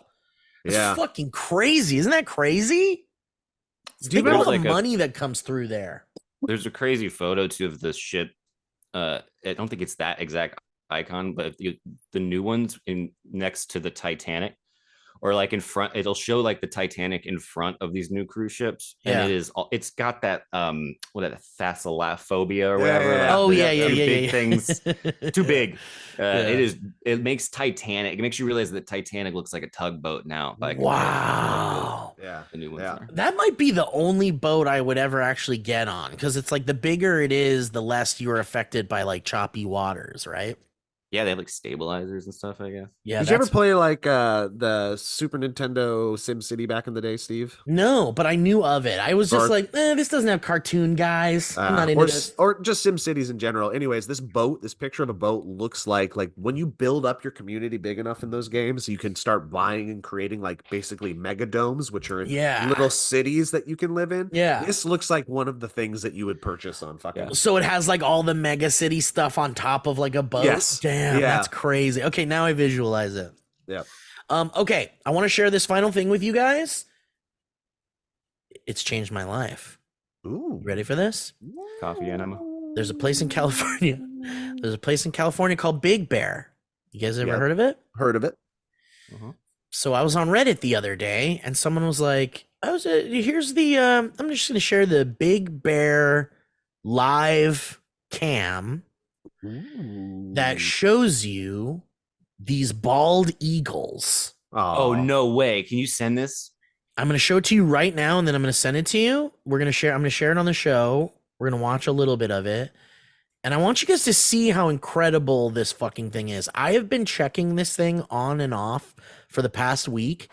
It's fucking crazy. Isn't that crazy? Think about all the money that comes through there. There's a crazy photo too of this ship. I don't think it's that exact icon, but the new ones next to the Titanic, or like in front, it'll show like the Titanic in front of these new cruise ships, and it's got that thalassophobia or whatever. Things too big. It makes Titanic. It makes you realize that Titanic looks like a tugboat now. Like, wow. The new ones are. That might be the only boat I would ever actually get on, because it's like the bigger it is, the less you are affected by like choppy waters, right? Yeah, they have like stabilizers and stuff, I guess. Yeah. Did you ever play like the Super Nintendo SimCity back in the day, Steve? No, but I knew of it. I was just like, this doesn't have cartoon guys. I'm not into this. Or just SimCities in general. Anyways, this picture of a boat looks like when you build up your community big enough in those games, you can start buying and creating like basically mega domes, which are little cities that you can live in. Yeah. This looks like one of the things that you would purchase on fucking. Yeah. So it has like all the mega city stuff on top of like a boat. Yes. Damn. Yeah, that's crazy. Okay, now I visualize it. Yeah. Okay, I want to share this final thing with you guys. It's changed my life. Ooh. Ready for this? Coffee enema. There's a place in California. There's a place in California called Big Bear. You guys ever heard of it? Heard of it. So I was on Reddit the other day, and someone was like, here's the I'm just going to share the Big Bear live cam that shows you these bald eagles. Oh, no way. Can you send this? I'm going to show it to you right now, and then I'm going to send it to you. I'm going to share it on the show. We're going to watch a little bit of it. And I want you guys to see how incredible this fucking thing is. I have been checking this thing on and off for the past week.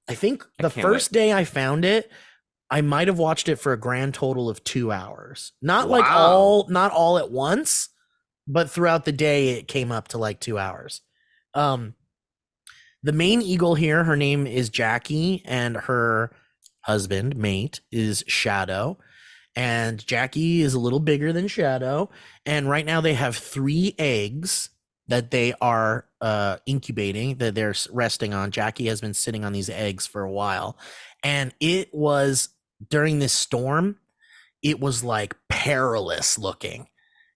I think the first day I found it, I might have watched it for a grand total of 2 hours. Not all at once, but throughout the day it came up to like 2 hours. The main eagle here, her name is Jackie, and her mate is Shadow. And Jackie is a little bigger than Shadow. And right now they have 3 eggs that they are incubating, that they're resting on. Jackie has been sitting on these eggs for a while, and it was during this storm, it was like perilous looking.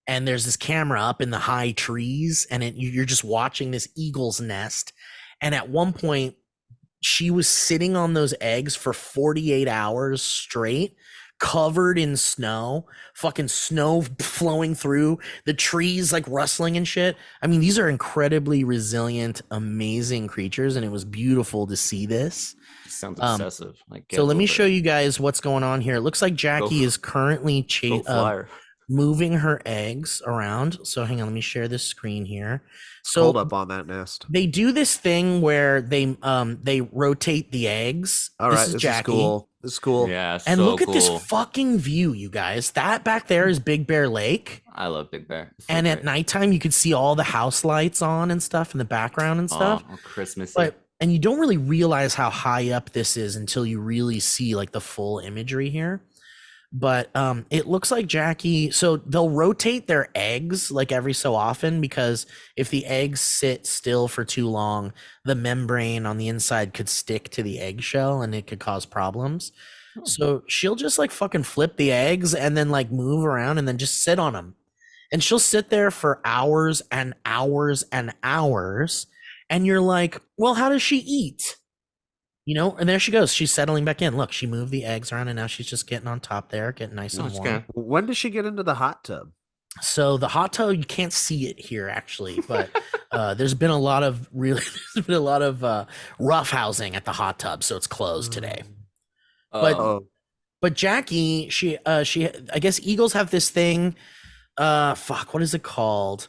And there's this camera up in the high trees, and you're just watching this eagle's nest. And at one point, she was sitting on those eggs for 48 hours straight, covered in snow, fucking snow flowing through the trees, like rustling and shit. I mean, these are incredibly resilient, amazing creatures, and it was beautiful to see this. Sounds obsessive. So let me show you guys what's going on here. It looks like Jackie is currently moving her eggs around. So hang on, let me share this screen here. So hold up on that nest. They do this thing where they rotate the eggs. All right, this is Jackie. This is cool. Yeah, and look at this fucking view, you guys. That back there is Big Bear Lake. I love Big Bear. So and great. At nighttime, you could see all the house lights on and stuff in the background and stuff. Oh, Christmassy. And you don't really realize how high up this is until you really see like the full imagery here. But it looks like Jackie, so they'll rotate their eggs like every so often, because if the eggs sit still for too long, the membrane on the inside could stick to the eggshell and it could cause problems. Oh. So she'll just like fucking flip the eggs and then like move around and then just sit on them. And she'll sit there for hours and hours and hours. And you're like, well, how does she eat? You know, and there she goes. She's settling back in. Look, she moved the eggs around and now she's just getting on top there, getting nice and warm. When does she get into the hot tub? So the hot tub, you can't see it here actually, but there's been a lot of rough housing at the hot tub, so it's closed today. But Jackie, she I guess eagles have this thing. What is it called?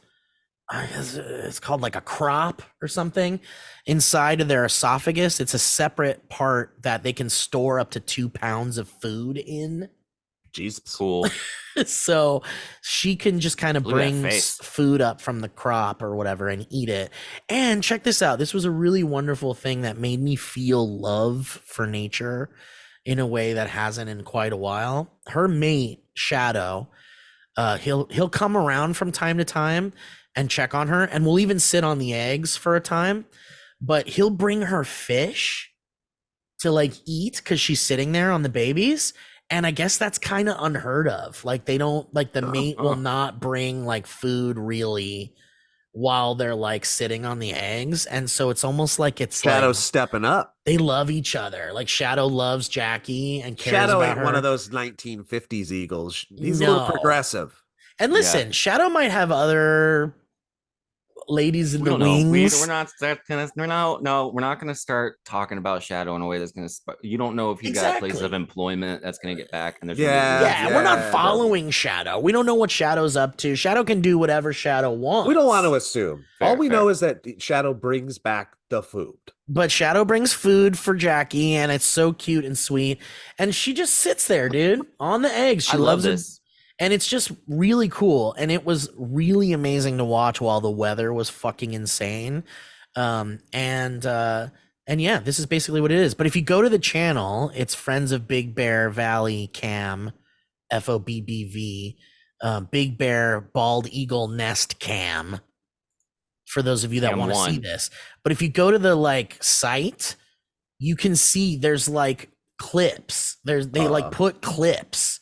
It's called like a crop or something inside of their esophagus. It's a separate part that they can store up to 2 pounds of food in. Jesus. Cool. So she can just kind of bring food up from the crop or whatever and eat it. And check this out. This was a really wonderful thing that made me feel love for nature in a way that hasn't in quite a while. Her mate, Shadow, he'll come around from time to time and check on her, and we'll even sit on the eggs for a time, but he'll bring her fish to like eat because she's sitting there on the babies. And I guess that's kind of unheard of. Like they don't, like the mate will not bring like food really while they're like sitting on the eggs. And so it's almost like it's Shadow's stepping up. They love each other. Like Shadow loves Jackie and cares Shadow about ain't her. one of those 1950s eagles. He's a little progressive. And listen, Shadow might have other ladies in the wings. We're not gonna start talking about Shadow in a way that's gonna. You don't know if he got a place of employment that's gonna get back. And there's we're not following Shadow. We don't know what Shadow's up to. Shadow can do whatever Shadow wants. We don't want to assume. All we know is that Shadow brings back the food. But Shadow brings food for Jackie, and it's so cute and sweet. And she just sits there, dude, on the eggs. She loves this. And it's just really cool. And it was really amazing to watch while the weather was fucking insane. And yeah, this is basically what it is. But if you go to the channel, it's Friends of Big Bear Valley Cam, FOBBV, Big Bear Bald Eagle Nest Cam, for those of you that want to see this. But if you go to the like site, you can see there's like clips. They like put clips.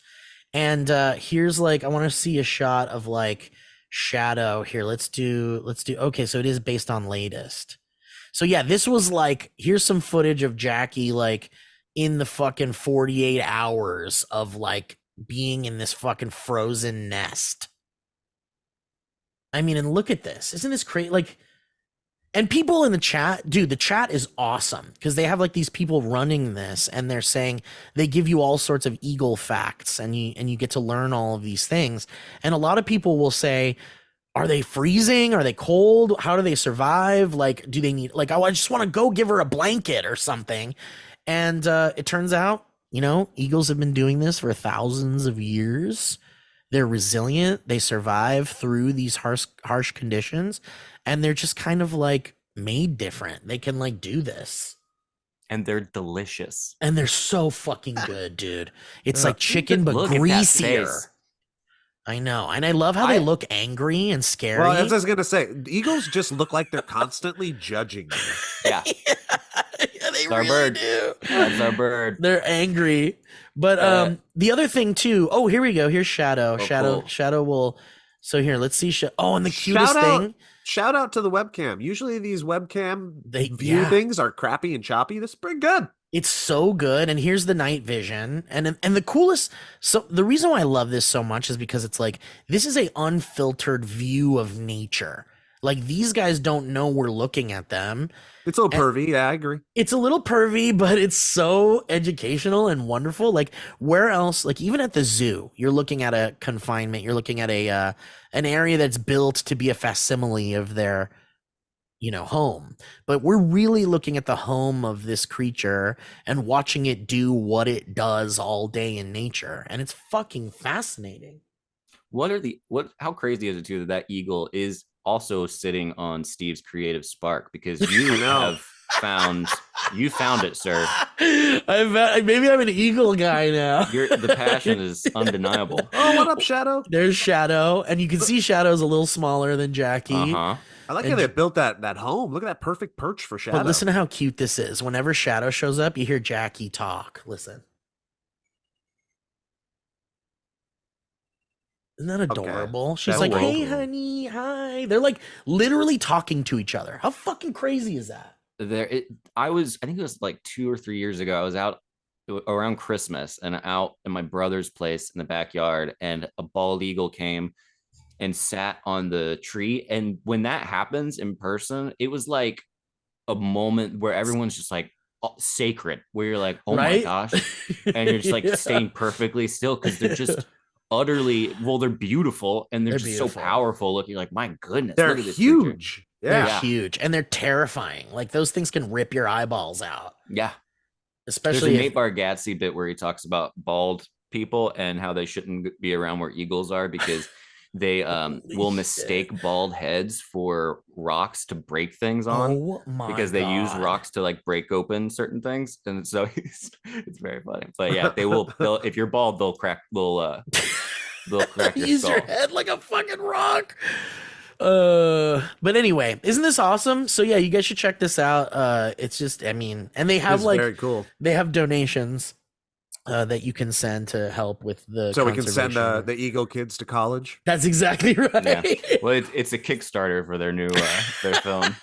And here's like, I want to see a shot of like Shadow here. Let's do, okay. So it is based on latest. So yeah, this was like, here's some footage of Jackie, like in the fucking 48 hours of like being in this fucking frozen nest. I mean, and look at this. Isn't this crazy? Like, and people in the chat, dude, the chat is awesome because they have like these people running this and they're saying they give you all sorts of eagle facts and you get to learn all of these things. And a lot of people will say, are they freezing? Are they cold? How do they survive? Like, do they need, like, oh, I just want to go give her a blanket or something. And it turns out, you know, eagles have been doing this for thousands of years. They're resilient. They survive through these harsh conditions. And they're just kind of like made different. They can like do this. And they're delicious. And they're so fucking good, dude. It's like chicken, but greasier. I know. And I love how they look angry and scary. Well, as I was going to say, eagles just look like they're constantly judging you. Yeah. Yeah, they our really bird. do. That's our bird. They're angry. But the other thing too. Oh, here we go. Here's Shadow. Cool. Shadow will. So here, let's see. Oh, and the cutest thing. Shout out to the webcam. Usually these webcam view things are crappy and choppy. This is pretty good. It's so good. And here's the night vision. And the coolest. So the reason why I love this so much is because it's like, this is a unfiltered view of nature. Like, these guys don't know we're looking at them. It's a little pervy. Yeah, I agree. It's a little pervy, but it's so educational and wonderful. Like, where else, like even at the zoo, you're looking at a confinement, you're looking at an area that's built to be a facsimile of their, home. But we're really looking at the home of this creature and watching it do what it does all day in nature. And it's fucking fascinating. How crazy is it too that eagle is also sitting on Steve's creative spark, because you found it, sir. Maybe I'm an eagle guy now. The passion is undeniable. Oh, what up, Shadow? There's Shadow, and you can see Shadow's a little smaller than Jackie. Uh-huh. I like how they built that home. Look at that perfect perch for Shadow. But listen to how cute this is. Whenever Shadow shows up, you hear Jackie talk. Listen. Isn't that adorable? Okay. She's like, hey, honey, hi. They're like literally talking to each other. How fucking crazy is that? I think it was like 2 or 3 years ago. I was out around Christmas and out in my brother's place in the backyard, and a bald eagle came and sat on the tree. And when that happens in person, it was like a moment where everyone's just like sacred, where you're like, oh my gosh. And you're just like staying perfectly still, because they're just utterly, they're beautiful, and they're just beautiful. So powerful looking. Like, my goodness, they're look at this huge. They're huge, and they're terrifying. Like, those things can rip your eyeballs out. Yeah. Especially there's a Nate Bargatze bit where he talks about bald people and how they shouldn't be around where eagles are, because they will mistake bald heads for rocks to break things on, because they use rocks to like break open certain things. And so it's very funny. But yeah, they'll if you're bald, they'll crack your use skull. Your head like a fucking rock. But anyway, isn't this awesome? So yeah, you guys should check this out. It's just, and they have very cool. They have donations that you can send to help with the we can send the Eagle kids to college. That's exactly right. Yeah. Well, it's a Kickstarter for their new their film.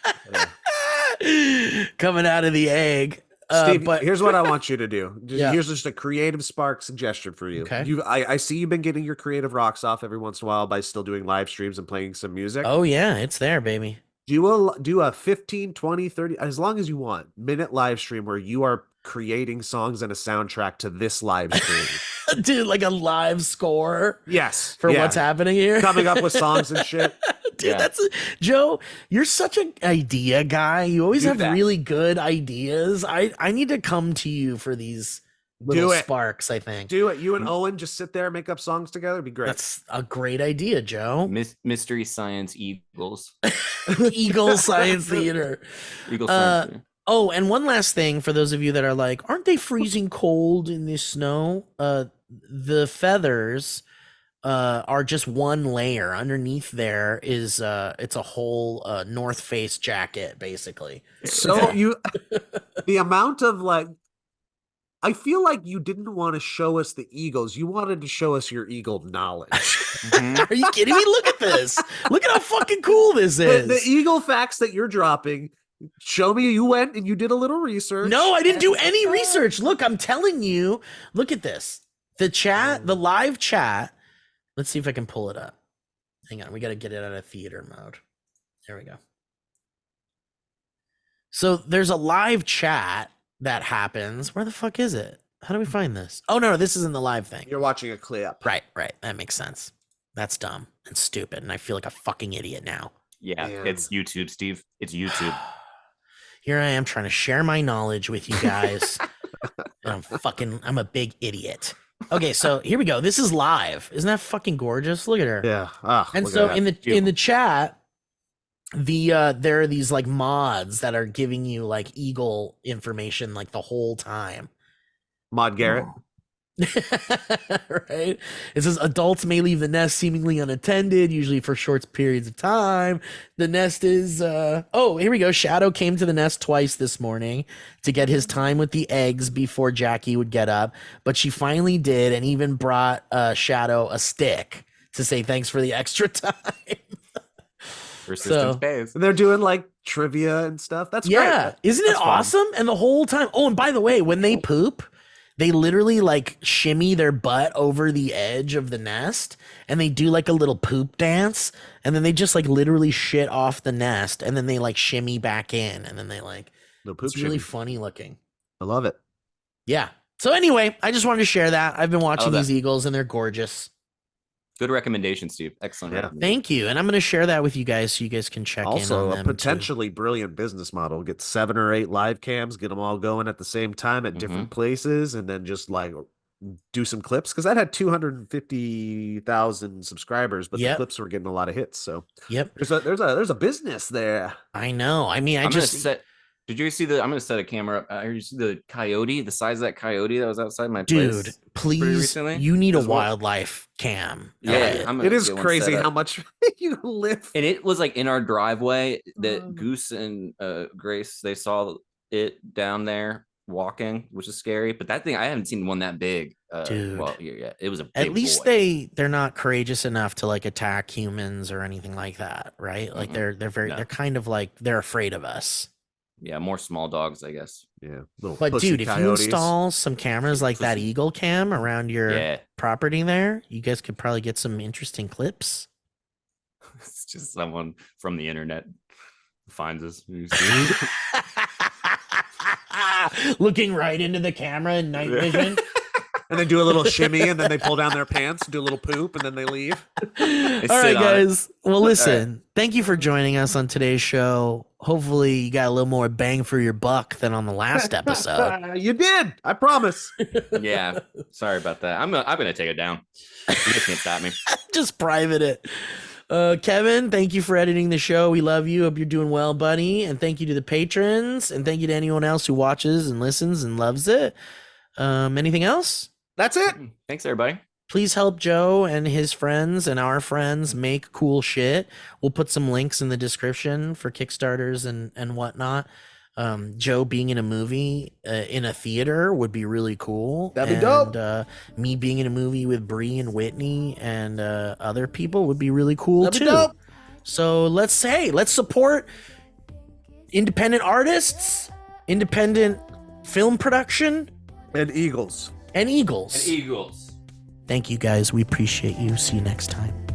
Coming out of the egg. Steve, but here's what I want you to do. Here's just a creative spark suggestion for you. Okay. I see you've been getting your creative rocks off every once in a while by still doing live streams and playing some music. Oh yeah, it's there, baby. Do a 15, 20, 30, as long as you want, minute live stream where you are creating songs and a soundtrack to this live stream. Dude, like a live score. Yes. For what's happening here. Coming up with songs and shit. Dude, Joe, you're such an idea guy. You always have really good ideas. I need to come to you for these little sparks, I think. Do it. You and Owen just sit there and make up songs together. It'd be great. That's a great idea, Joe. Mystery Science Eagles. Eagle Science Theater. Eagle Science Theater. Oh, and one last thing for those of you that are like, aren't they freezing cold in this snow? The feathers are just one layer. Underneath there is it's a whole North Face jacket, basically. So the amount of like, I feel like you didn't want to show us the eagles. You wanted to show us your eagle knowledge. Mm-hmm. Are you kidding me? Look at this. Look at how fucking cool this is. The eagle facts that you're dropping. Show me you went and you did a little research. No, I didn't do any research. Look, I'm telling you. Look at this. The chat, the live chat. Let's see if I can pull it up. Hang on. We got to get it out of theater mode. There we go. So there's a live chat that happens. Where the fuck is it? How do we find this? Oh, no, this isn't the live thing. You're watching a clip. Right. That makes sense. That's dumb and stupid. And I feel like a fucking idiot now. Yeah, it's YouTube, Steve. It's YouTube. Here I am trying to share my knowledge with you guys. And I'm a big idiot. Okay, so here we go. This is live. Isn't that fucking gorgeous? Look at her. Yeah. And so in the chat, there are these like mods that are giving you like eagle information like the whole time. Mod Garrett. Right? It says adults may leave the nest seemingly unattended, usually for short periods of time. The nest is oh, here we go. Shadow came to the nest twice this morning to get his time with the eggs before Jackie would get up, but she finally did and even brought Shadow a stick to say thanks for the extra time. Persistence pays. And they're doing like trivia and stuff. That's great. Yeah, isn't it awesome? And the whole time. Oh, and by the way, when they poop, they literally like shimmy their butt over the edge of the nest and they do like a little poop dance. And then they just like literally shit off the nest and then they like shimmy back in. And then they like, it's really funny looking. I love it. Yeah. So anyway, I just wanted to share that. I've been watching these eagles and they're gorgeous. Good recommendation, Steve. Excellent. Yeah. Thank you. And I'm going to share that with you guys so you guys can check in on them. Also, a potentially brilliant business model. Get 7 or 8 live cams, get them all going at the same time at different places, and then just like do some clips. Because that had 250,000 subscribers, but the clips were getting a lot of hits. So there's a business there. I know. I mean, did you see I'm going to set a camera up. You see the coyote, the size of that coyote that was outside my place? Dude, please, you need a wildlife cam. Yeah, it is crazy how much you live. And it was like in our driveway that Goose and Grace, they saw it down there walking, which is scary. But that thing, I haven't seen one that big. Dude, well, yeah, it was a big at least boy. they're not courageous enough to like attack humans or anything like that, right? Like they're kind of like they're afraid of us. Yeah, more small dogs, I guess. Yeah. But dude, if you install some cameras like that Eagle Cam around your property there, you guys could probably get some interesting clips. It's just someone from the internet finds us. Looking right into the camera in night vision. And they do a little shimmy and then they pull down their pants, do a little poop, and then they leave. All right, guys. Well, listen, thank you for joining us on today's show. Hopefully you got a little more bang for your buck than on the last episode. You did. I promise. Yeah. Sorry about that. I'm gonna take it down. You just can't stop me. Just private it. Kevin, thank you for editing the show. We love you. Hope you're doing well, buddy. And thank you to the patrons. And thank you to anyone else who watches and listens and loves it. Anything else? That's it. Thanks, everybody. Please help Joe and his friends and our friends make cool shit. We'll put some links in the description for Kickstarters and whatnot. Joe being in a movie in a theater would be really cool. That'd be dope. Me being in a movie with Bree and Whitney and other people would be really cool. That'd too. Be dope. So let's support independent artists, independent film production, and Eagles. Thank you guys. We appreciate you. See you next time.